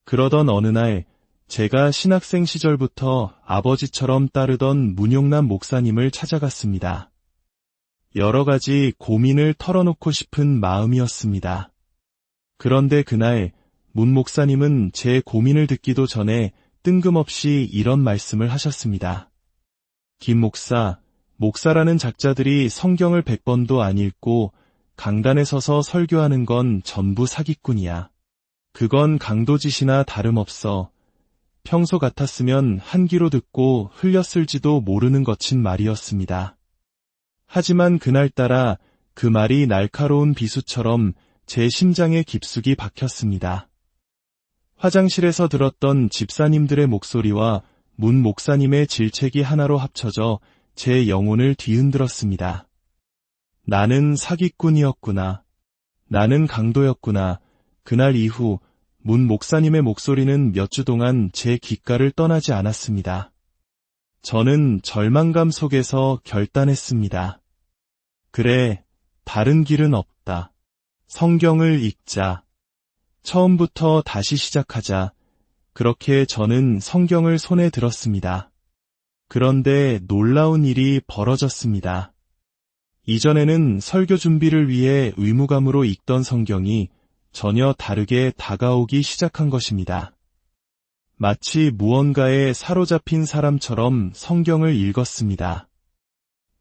그러던 어느 날 제가 신학생 시절부터 아버지처럼 따르던 문용남 목사님을 찾아갔습니다. 여러 가지 고민을 털어놓고 싶은 마음이었습니다. 그런데 그날 문 목사님은 제 고민을 듣기도 전에 뜬금없이 이런 말씀을 하셨습니다. 김 목사, 목사라는 작자들이 성경을 100번도 안 읽고 강단에 서서 설교하는 건 전부 사기꾼이야. 그건 강도짓이나 다름없어. 평소 같았으면 한 귀로 듣고 흘렸을지도 모르는 거친 말이었습니다. 하지만 그날따라 그 말이 날카로운 비수처럼 제 심장에 깊숙이 박혔습니다. 화장실에서 들었던 집사님들의 목소리와 문 목사님의 질책이 하나로 합쳐져 제 영혼을 뒤흔들었습니다. 나는 사기꾼이었구나. 나는 강도였구나. 그날 이후 문 목사님의 목소리는 몇 주 동안 제 귓가를 떠나지 않았습니다. 저는 절망감 속에서 결단했습니다. 그래, 다른 길은 없다. 성경을 읽자. 처음부터 다시 시작하자. 그렇게 저는 성경을 손에 들었습니다. 그런데 놀라운 일이 벌어졌습니다. 이전에는 설교 준비를 위해 의무감으로 읽던 성경이 전혀 다르게 다가오기 시작한 것입니다. 마치 무언가에 사로잡힌 사람처럼 성경을 읽었습니다.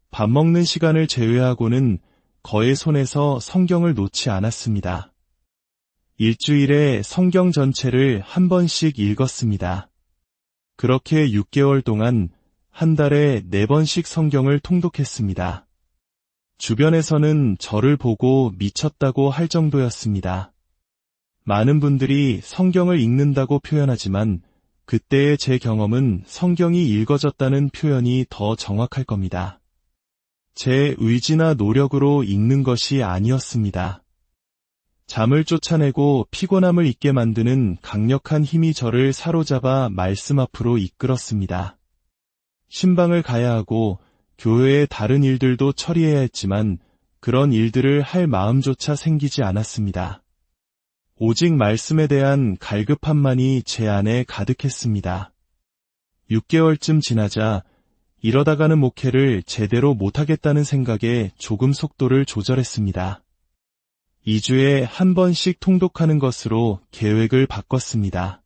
밥 먹는 시간을 제외하고는 거의 손에서 성경을 놓지 않았습니다. 일주일에 성경 전체를 한 번씩 읽었습니다. 그렇게 6개월 동안 한 달에 4번씩 성경을 통독했습니다. 주변에서는 저를 보고 미쳤다고 할 정도였습니다. 많은 분들이 성경을 읽는다고 표현하지만 그때의 제 경험은 성경이 읽어졌다는 표현이 더 정확할 겁니다. 제 의지나 노력으로 읽는 것이 아니었습니다. 잠을 쫓아내고 피곤함을 잊게 만드는 강력한 힘이 저를 사로잡아 말씀 앞으로 이끌었습니다. 신방을 가야 하고 교회의 다른 일들도 처리해야 했지만 그런 일들을 할 마음조차 생기지 않았습니다. 오직 말씀에 대한 갈급함만이 제 안에 가득했습니다. 6개월쯤 지나자 이러다가는 목회를 제대로 못하겠다는 생각에 조금 속도를 조절했습니다. 2주에 한 번씩 통독하는 것으로 계획을 바꿨습니다.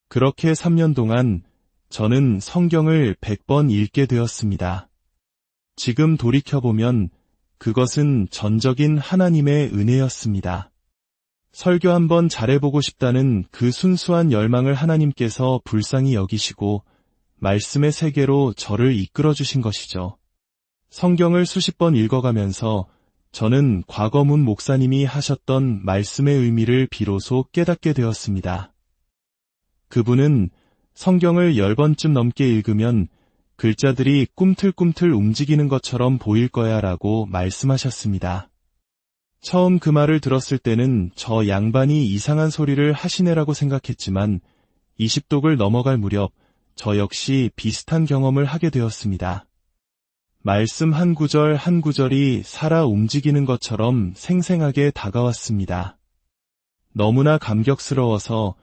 그렇게 3년 동안 저는 성경을 100번 읽게 되었습니다. 지금 돌이켜보면 그것은 전적인 하나님의 은혜였습니다. 설교 한번 잘해보고 싶다는 그 순수한 열망을 하나님께서 불쌍히 여기시고 말씀의 세계로 저를 이끌어주신 것이죠. 성경을 수십 번 읽어가면서 저는 과거 문 목사님이 하셨던 말씀의 의미를 비로소 깨닫게 되었습니다. 그분은 성경을 10번쯤 넘게 읽으면 글자들이 꿈틀꿈틀 움직이는 것처럼 보일 거야 라고 말씀하셨습니다. 처음 그 말을 들었을 때는 저 양반이 이상한 소리를 하시네라고 생각했지만 20독을 넘어갈 무렵 저 역시 비슷한 경험을 하게 되었습니다. 말씀 한 구절 한 구절이 살아 움직이는 것처럼 생생하게 다가왔습니다. 너무나 감격스러워서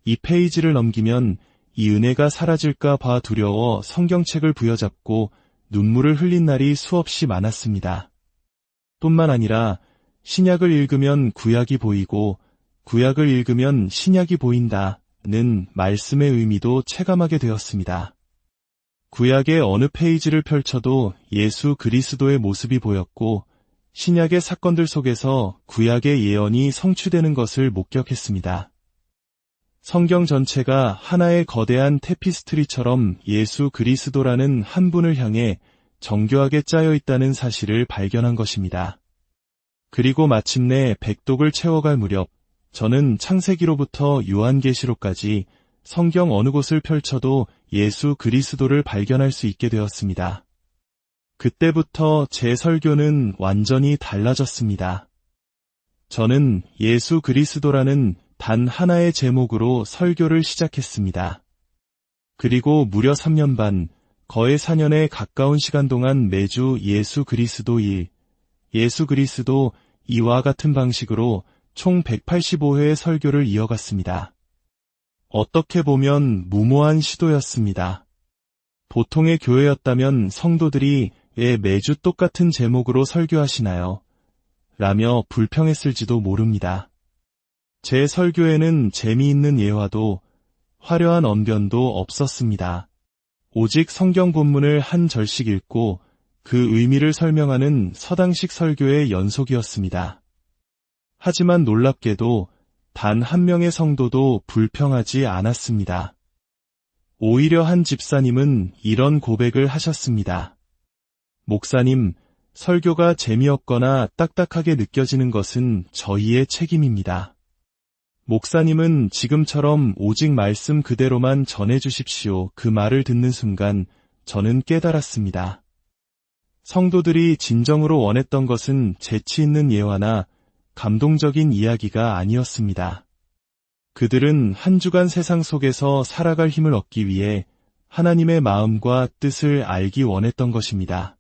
이 페이지를 넘기면 이 은혜가 사라질까 봐 두려워 성경책을 부여잡고 눈물을 흘린 날이 수없이 많았습니다. 뿐만 아니라 신약을 읽으면 구약이 보이고 구약을 읽으면 신약이 보인다는 말씀의 의미도 체감하게 되었습니다. 구약의 어느 페이지를 펼쳐도 예수 그리스도의 모습이 보였고 신약의 사건들 속에서 구약의 예언이 성취되는 것을 목격했습니다. 성경 전체가 하나의 거대한 테피스트리처럼 예수 그리스도라는 한 분을 향해 정교하게 짜여 있다는 사실을 발견한 것입니다. 그리고 마침내 100독을 채워갈 무렵 저는 창세기로부터 요한계시록까지 성경 어느 곳을 펼쳐도 예수 그리스도를 발견할 수 있게 되었습니다. 그때부터 제 설교는 완전히 달라졌습니다. 저는 예수 그리스도라는 단 하나의 제목으로 설교를 시작했습니다. 그리고 무려 3년 반, 거의 4년에 가까운 시간 동안 매주 예수 그리스도 1, 예수 그리스도 2와 같은 방식으로 총 185회의 설교를 이어갔습니다. 어떻게 보면 무모한 시도였습니다. 보통의 교회였다면 성도들이 왜 매주 똑같은 제목으로 설교하시나요? 라며 불평했을지도 모릅니다. 제 설교에는 재미있는 예화도 화려한 언변도 없었습니다. 오직 성경 본문을 한 절씩 읽고 그 의미를 설명하는 서당식 설교의 연속이었습니다. 하지만 놀랍게도 단 한 명의 성도도 불평하지 않았습니다. 오히려 한 집사님은 이런 고백을 하셨습니다. 목사님, 설교가 재미없거나 딱딱하게 느껴지는 것은 저희의 책임입니다. 목사님은 지금처럼 오직 말씀 그대로만 전해주십시오. 그 말을 듣는 순간 저는 깨달았습니다. 성도들이 진정으로 원했던 것은 재치 있는 예화나 감동적인 이야기가 아니었습니다. 그들은 한 주간 세상 속에서 살아갈 힘을 얻기 위해 하나님의 마음과 뜻을 알기 원했던 것입니다.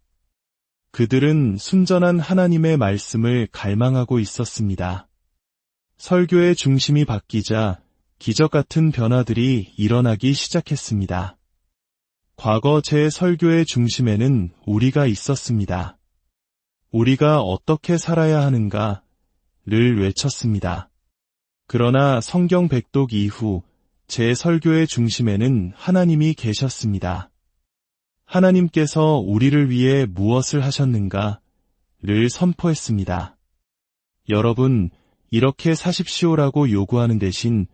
그들은 순전한 하나님의 말씀을 갈망하고 있었습니다. 설교의 중심이 바뀌자 기적 같은 변화들이 일어나기 시작했습니다. 과거 제 설교의 중심에는 우리가 있었습니다. 우리가 어떻게 살아야 하는가를 외쳤습니다. 그러나 성경 백독 이후 제 설교의 중심에는 하나님이 계셨습니다. 하나님께서 우리를 위해 무엇을 하셨는가를 선포했습니다. 여러분, 이렇게 사십시오라고 요구하는 대신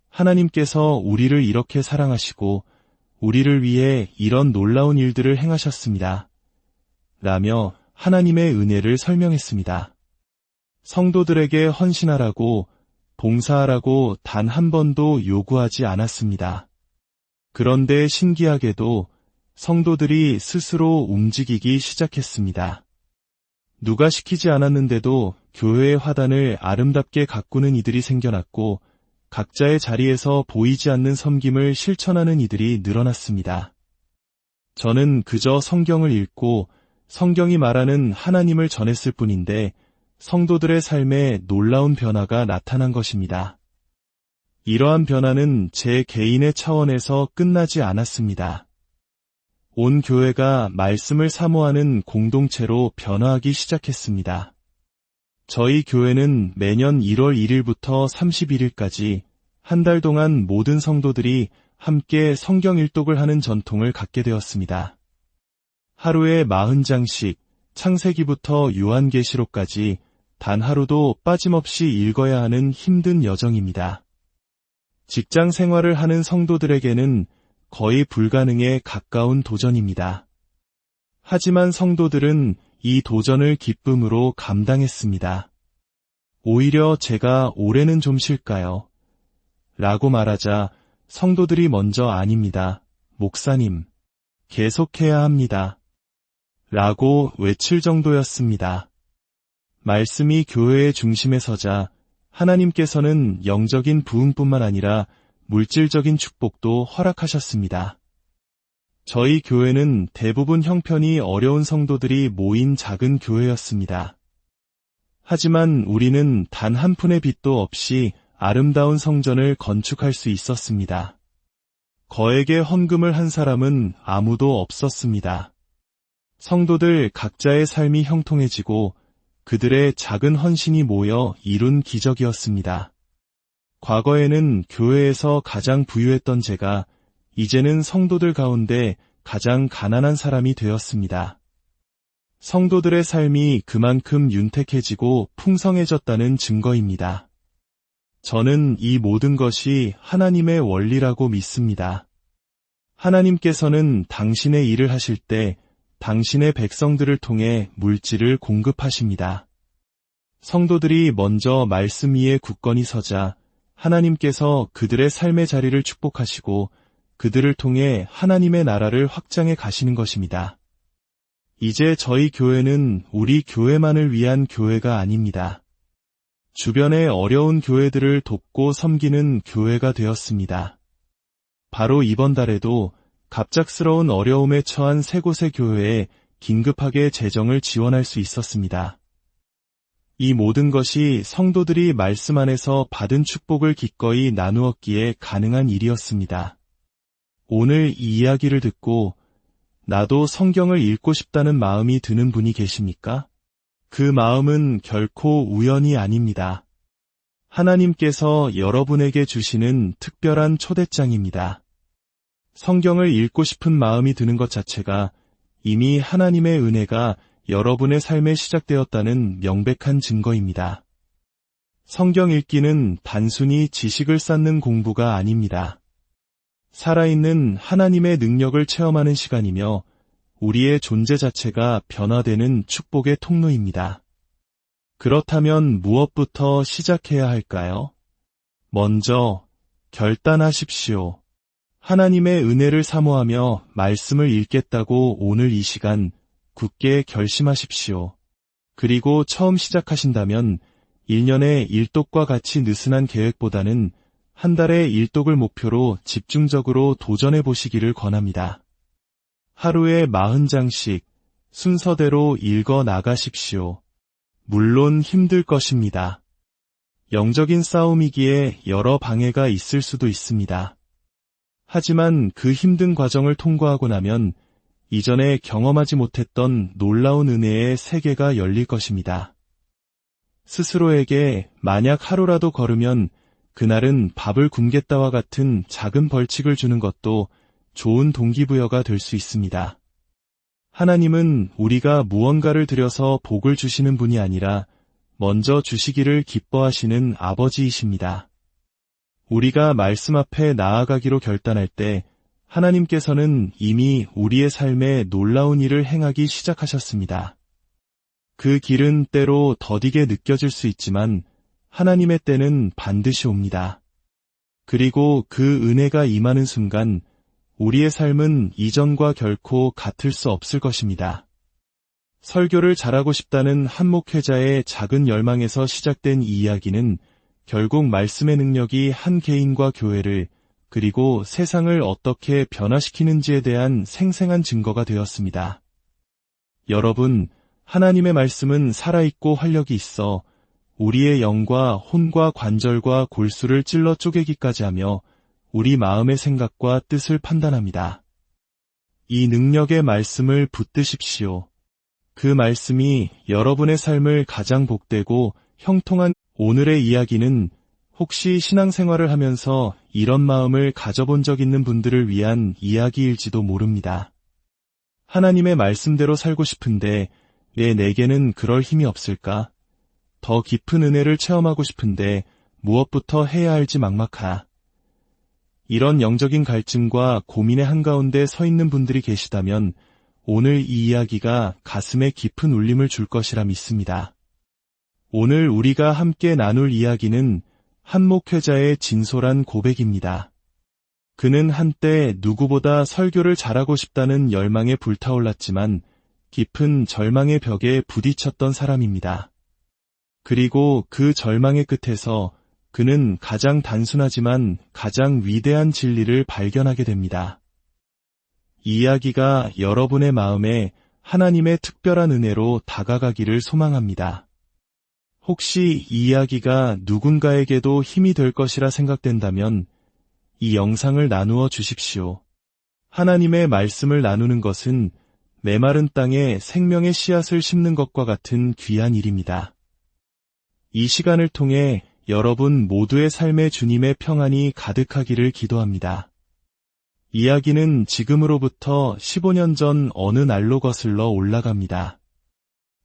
하나님께서 우리를 이렇게 사랑하시고 우리를 위해 이런 놀라운 일들을 행하셨습니다. 라며 하나님의 은혜를 설명했습니다. 성도들에게 헌신하라고 봉사하라고 단 한 번도 요구하지 않았습니다. 그런데 신기하게도 성도들이 스스로 움직이기 시작했습니다. 누가 시키지 않았는데도 교회의 화단을 아름답게 가꾸는 이들이 생겨났고 각자의 자리에서 보이지 않는 섬김을 실천하는 이들이 늘어났습니다. 저는 그저 성경을 읽고 성경이 말하는 하나님을 전했을 뿐인데 성도들의 삶에 놀라운 변화가 나타난 것입니다. 이러한 변화는 제 개인의 차원에서 끝나지 않았습니다. 온 교회가 말씀을 사모하는 공동체로 변화하기 시작했습니다. 저희 교회는 매년 1월 1일부터 31일까지 한 달 동안 모든 성도들이 함께 성경 일독을 하는 전통을 갖게 되었습니다. 하루에 40장씩 창세기부터 요한계시록까지 단 하루도 빠짐없이 읽어야 하는 힘든 여정입니다. 직장 생활을 하는 성도들에게는 거의 불가능에 가까운 도전입니다. 하지만 성도들은 이 도전을 기쁨으로 감당했습니다. 오히려 제가 올해는 좀 쉴까요? 라고 말하자 성도들이 먼저 아닙니다. 목사님, 계속해야 합니다. 라고 외칠 정도였습니다. 말씀이 교회의 중심에 서자 하나님께서는 영적인 부흥뿐만 아니라 물질적인 축복도 허락하셨습니다. 저희 교회는 대부분 형편이 어려운 성도들이 모인 작은 교회였습니다. 하지만 우리는 단 한 푼의 빚도 없이 아름다운 성전을 건축할 수 있었습니다. 거액의 헌금을 한 사람은 아무도 없었습니다. 성도들 각자의 삶이 형통해지고 그들의 작은 헌신이 모여 이룬 기적이었습니다. 과거에는 교회에서 가장 부유했던 제가 이제는 성도들 가운데 가장 가난한 사람이 되었습니다. 성도들의 삶이 그만큼 윤택해지고 풍성해졌다는 증거입니다. 저는 이 모든 것이 하나님의 원리라고 믿습니다. 하나님께서는 당신의 일을 하실 때 당신의 백성들을 통해 물질을 공급하십니다. 성도들이 먼저 말씀 위에 굳건히 서자 하나님께서 그들의 삶의 자리를 축복하시고 그들을 통해 하나님의 나라를 확장해 가시는 것입니다. 이제 저희 교회는 우리 교회만을 위한 교회가 아닙니다. 주변의 어려운 교회들을 돕고 섬기는 교회가 되었습니다. 바로 이번 달에도 갑작스러운 어려움에 처한 세 곳의 교회에 긴급하게 재정을 지원할 수 있었습니다. 이 모든 것이 성도들이 말씀 안에서 받은 축복을 기꺼이 나누었기에 가능한 일이었습니다. 오늘 이 이야기를 듣고 나도 성경을 읽고 싶다는 마음이 드는 분이 계십니까? 그 마음은 결코 우연이 아닙니다. 하나님께서 여러분에게 주시는 특별한 초대장입니다. 성경을 읽고 싶은 마음이 드는 것 자체가 이미 하나님의 은혜가 여러분의 삶에 시작되었다는 명백한 증거입니다. 성경 읽기는 단순히 지식을 쌓는 공부가 아닙니다. 살아있는 하나님의 능력을 체험하는 시간이며 우리의 존재 자체가 변화되는 축복의 통로입니다. 그렇다면 무엇부터 시작해야 할까요? 먼저 결단하십시오. 하나님의 은혜를 사모하며 말씀을 읽겠다고 오늘 이 시간 굳게 결심하십시오. 그리고 처음 시작하신다면 1년에 일독과 같이 느슨한 계획보다는 한 달에 일독을 목표로 집중적으로 도전해 보시기를 권합니다. 하루에 40장씩 순서대로 읽어 나가십시오. 물론 힘들 것입니다. 영적인 싸움이기에 여러 방해가 있을 수도 있습니다. 하지만 그 힘든 과정을 통과하고 나면 이전에 경험하지 못했던 놀라운 은혜의 세계가 열릴 것입니다. 스스로에게 만약 하루라도 걸으면 그날은 밥을 굶겠다와 같은 작은 벌칙을 주는 것도 좋은 동기부여가 될 수 있습니다. 하나님은 우리가 무언가를 들여서 복을 주시는 분이 아니라 먼저 주시기를 기뻐하시는 아버지이십니다. 우리가 말씀 앞에 나아가기로 결단할 때 하나님께서는 이미 우리의 삶에 놀라운 일을 행하기 시작하셨습니다. 그 길은 때로 더디게 느껴질 수 있지만 하나님의 때는 반드시 옵니다. 그리고 그 은혜가 임하는 순간 우리의 삶은 이전과 결코 같을 수 없을 것입니다. 설교를 잘하고 싶다는 한 목회자의 작은 열망에서 시작된 이 이야기는 결국 말씀의 능력이 한 개인과 교회를 그리고 세상을 어떻게 변화시키는지에 대한 생생한 증거가 되었습니다. 여러분, 하나님의 말씀은 살아있고 활력이 있어 우리의 영과 혼과 관절과 골수를 찔러 쪼개기까지 하며 우리 마음의 생각과 뜻을 판단합니다. 이 능력의 말씀을 붙드십시오. 그 말씀이 여러분의 삶을 가장 복되고 형통한 오늘의 이야기는 혹시 신앙생활을 하면서 이런 마음을 가져본 적 있는 분들을 위한 이야기일지도 모릅니다. 하나님의 말씀대로 살고 싶은데 왜 내게는 그럴 힘이 없을까? 더 깊은 은혜를 체험하고 싶은데 무엇부터 해야 할지 막막하. 이런 영적인 갈증과 고민의 한가운데 서 있는 분들이 계시다면 오늘 이 이야기가 가슴에 깊은 울림을 줄 것이라 믿습니다. 오늘 우리가 함께 나눌 이야기는 한 목회자의 진솔한 고백입니다. 그는 한때 누구보다 설교를 잘하고 싶다는 열망에 불타올랐지만 깊은 절망의 벽에 부딪혔던 사람입니다. 그리고 그 절망의 끝에서 그는 가장 단순하지만 가장 위대한 진리를 발견하게 됩니다. 이 이야기가 여러분의 마음에 하나님의 특별한 은혜로 다가가기를 소망합니다. 혹시 이 이야기가 누군가에게도 힘이 될 것이라 생각된다면 이 영상을 나누어 주십시오. 하나님의 말씀을 나누는 것은 메마른 땅에 생명의 씨앗을 심는 것과 같은 귀한 일입니다. 이 시간을 통해 여러분 모두의 삶에 주님의 평안이 가득하기를 기도합니다. 이야기는 지금으로부터 15년 전 어느 날로 거슬러 올라갑니다.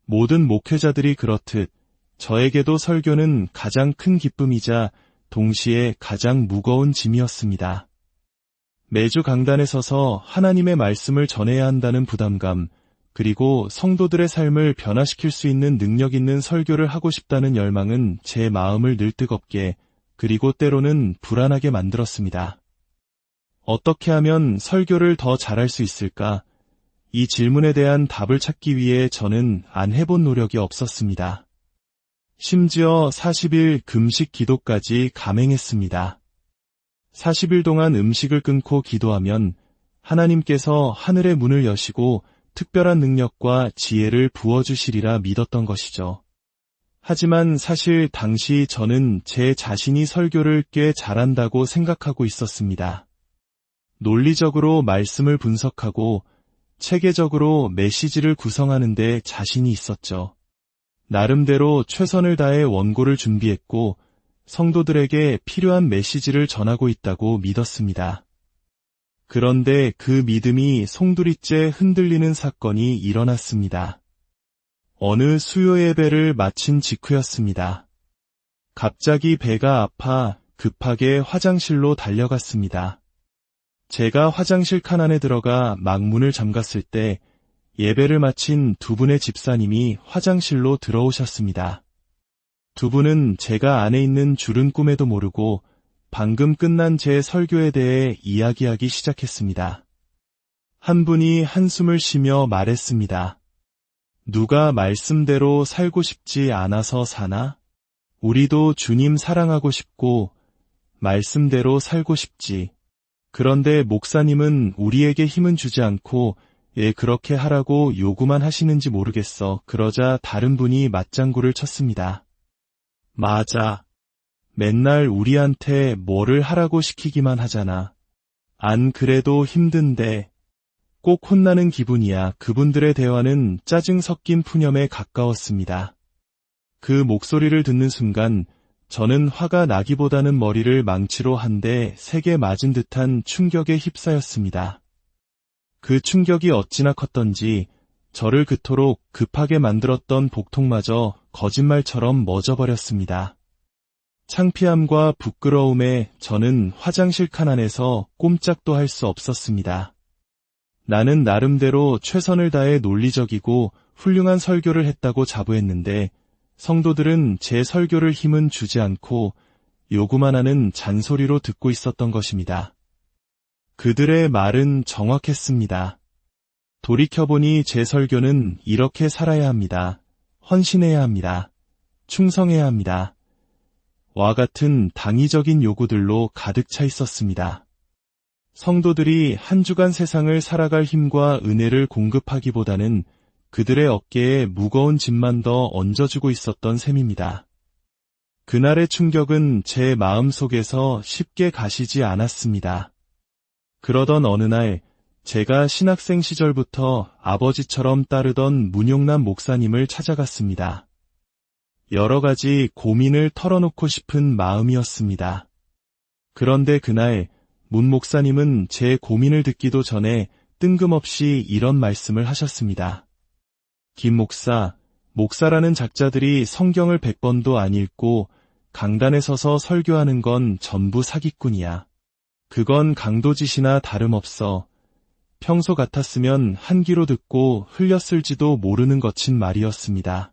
모든 목회자들이 그렇듯 저에게도 설교는 가장 큰 기쁨이자 동시에 가장 무거운 짐이었습니다. 매주 강단에 서서 하나님의 말씀을 전해야 한다는 부담감, 그리고 성도들의 삶을 변화시킬 수 있는 능력 있는 설교를 하고 싶다는 열망은 제 마음을 늘 뜨겁게, 그리고 때로는 불안하게 만들었습니다. 어떻게 하면 설교를 더 잘할 수 있을까? 이 질문에 대한 답을 찾기 위해 저는 안 해본 노력이 없었습니다. 심지어 40일 금식 기도까지 감행했습니다. 40일 동안 음식을 끊고 기도하면 하나님께서 하늘의 문을 여시고 특별한 능력과 지혜를 부어주시리라 믿었던 것이죠. 하지만 사실 당시 저는 제 자신이 설교를 꽤 잘한다고 생각하고 있었습니다. 논리적으로 말씀을 분석하고 체계적으로 메시지를 구성하는 데 자신이 있었죠. 나름대로 최선을 다해 원고를 준비했고 성도들에게 필요한 메시지를 전하고 있다고 믿었습니다. 그런데 그 믿음이 송두리째 흔들리는 사건이 일어났습니다. 어느 수요 예배를 마친 직후였습니다. 갑자기 배가 아파 급하게 화장실로 달려갔습니다. 제가 화장실 칸 안에 들어가 막 문을 잠갔을 때 예배를 마친 두 분의 집사님이 화장실로 들어오셨습니다. 두 분은 제가 안에 있는 줄은 꿈에도 모르고 방금 끝난 제 설교에 대해 이야기하기 시작했습니다. 한 분이 한숨을 쉬며 말했습니다. 누가 말씀대로 살고 싶지 않아서 사나? 우리도 주님 사랑하고 싶고 말씀대로 살고 싶지. 그런데 목사님은 우리에게 힘은 주지 않고 그렇게 하라고 요구만 하시는지 모르겠어. 그러자 다른 분이 맞장구를 쳤습니다. 맞아. 맨날 우리한테 뭐를 하라고 시키기만 하잖아. 안 그래도 힘든데. 꼭 혼나는 기분이야. 그분들의 대화는 짜증 섞인 푸념에 가까웠습니다. 그 목소리를 듣는 순간 저는 화가 나기보다는 머리를 망치로 한 대 세게 맞은 듯한 충격에 휩싸였습니다. 그 충격이 어찌나 컸던지 저를 그토록 급하게 만들었던 복통마저 거짓말처럼 멎어버렸습니다. 창피함과 부끄러움에 저는 화장실 칸 안에서 꼼짝도 할 수 없었습니다. 나는 나름대로 최선을 다해 논리적이고 훌륭한 설교를 했다고 자부했는데 성도들은 제 설교를 힘은 주지 않고 요구만 하는 잔소리로 듣고 있었던 것입니다. 그들의 말은 정확했습니다. 돌이켜보니 제 설교는 이렇게 살아야 합니다. 헌신해야 합니다. 충성해야 합니다. 와 같은 당위적인 요구들로 가득 차 있었습니다. 성도들이 한 주간 세상을 살아갈 힘과 은혜를 공급하기보다는 그들의 어깨에 무거운 짐만 더 얹어주고 있었던 셈입니다. 그날의 충격은 제 마음속에서 쉽게 가시지 않았습니다. 그러던 어느 날 제가 신학생 시절부터 아버지처럼 따르던 문용남 목사님을 찾아갔습니다. 여러 가지 고민을 털어놓고 싶은 마음이었습니다. 그런데 그날 문 목사님은 제 고민을 듣기도 전에 뜬금없이 이런 말씀을 하셨습니다. 김 목사, 목사라는 작자들이 성경을 100번도 안 읽고 강단에 서서 설교하는 건 전부 사기꾼이야. 그건 강도짓이나 다름없어. 평소 같았으면 한 귀로 듣고 흘렸을지도 모르는 거친 말이었습니다.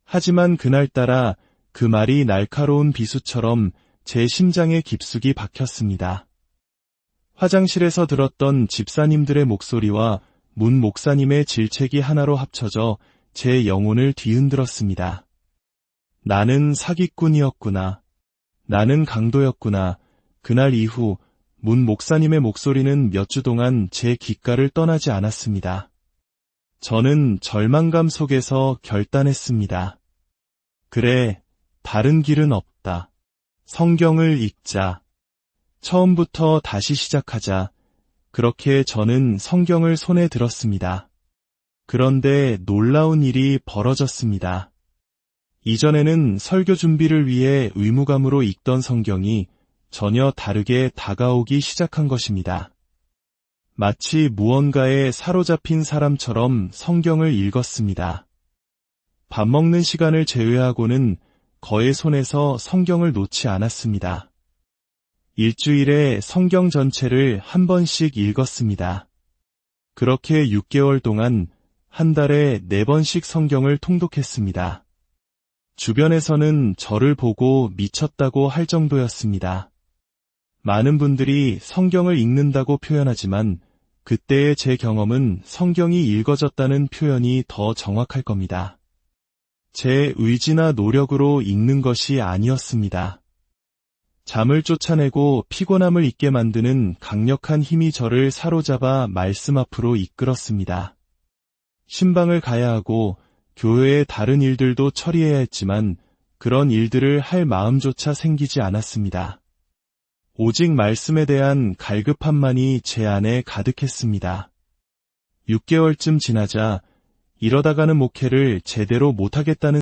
하지만 그날따라 그 말이 날카로운 비수처럼 제 심장에 깊숙이 박혔습니다. 화장실에서 들었던 집사님들의 목소리와 문 목사님의 질책이 하나로 합쳐져 제 영혼을 뒤흔들었습니다. 나는 사기꾼이었구나. 나는 강도였구나. 그날 이후 문 목사님의 목소리는 몇 주 동안 제 귓가를 떠나지 않았습니다. 저는 절망감 속에서 결단했습니다. 그래, 다른 길은 없다. 성경을 읽자. 처음부터 다시 시작하자. 그렇게 저는 성경을 손에 들었습니다. 그런데 놀라운 일이 벌어졌습니다. 이전에는 설교 준비를 위해 의무감으로 읽던 성경이 전혀 다르게 다가오기 시작한 것입니다. 마치 무언가에 사로잡힌 사람처럼 성경을 읽었습니다. 밥 먹는 시간을 제외하고는 거의 손에서 성경을 놓지 않았습니다. 일주일에 성경 전체를 한 번씩 읽었습니다. 그렇게 6개월 동안 한 달에 4번씩 성경을 통독했습니다. 주변에서는 저를 보고 미쳤다고 할 정도였습니다. 많은 분들이 성경을 읽는다고 표현하지만 그때의 제 경험은 성경이 읽어졌다는 표현이 더 정확할 겁니다. 제 의지나 노력으로 읽는 것이 아니었습니다. 잠을 쫓아내고 피곤함을 잊게 만드는 강력한 힘이 저를 사로잡아 말씀 앞으로 이끌었습니다. 신방을 가야 하고 교회의 다른 일들도 처리해야 했지만 그런 일들을 할 마음조차 생기지 않았습니다. 오직 말씀에 대한 갈급함만이 제 안에 가득했습니다. 6개월쯤 지나자 이러다가는 목회를 제대로 못하겠다는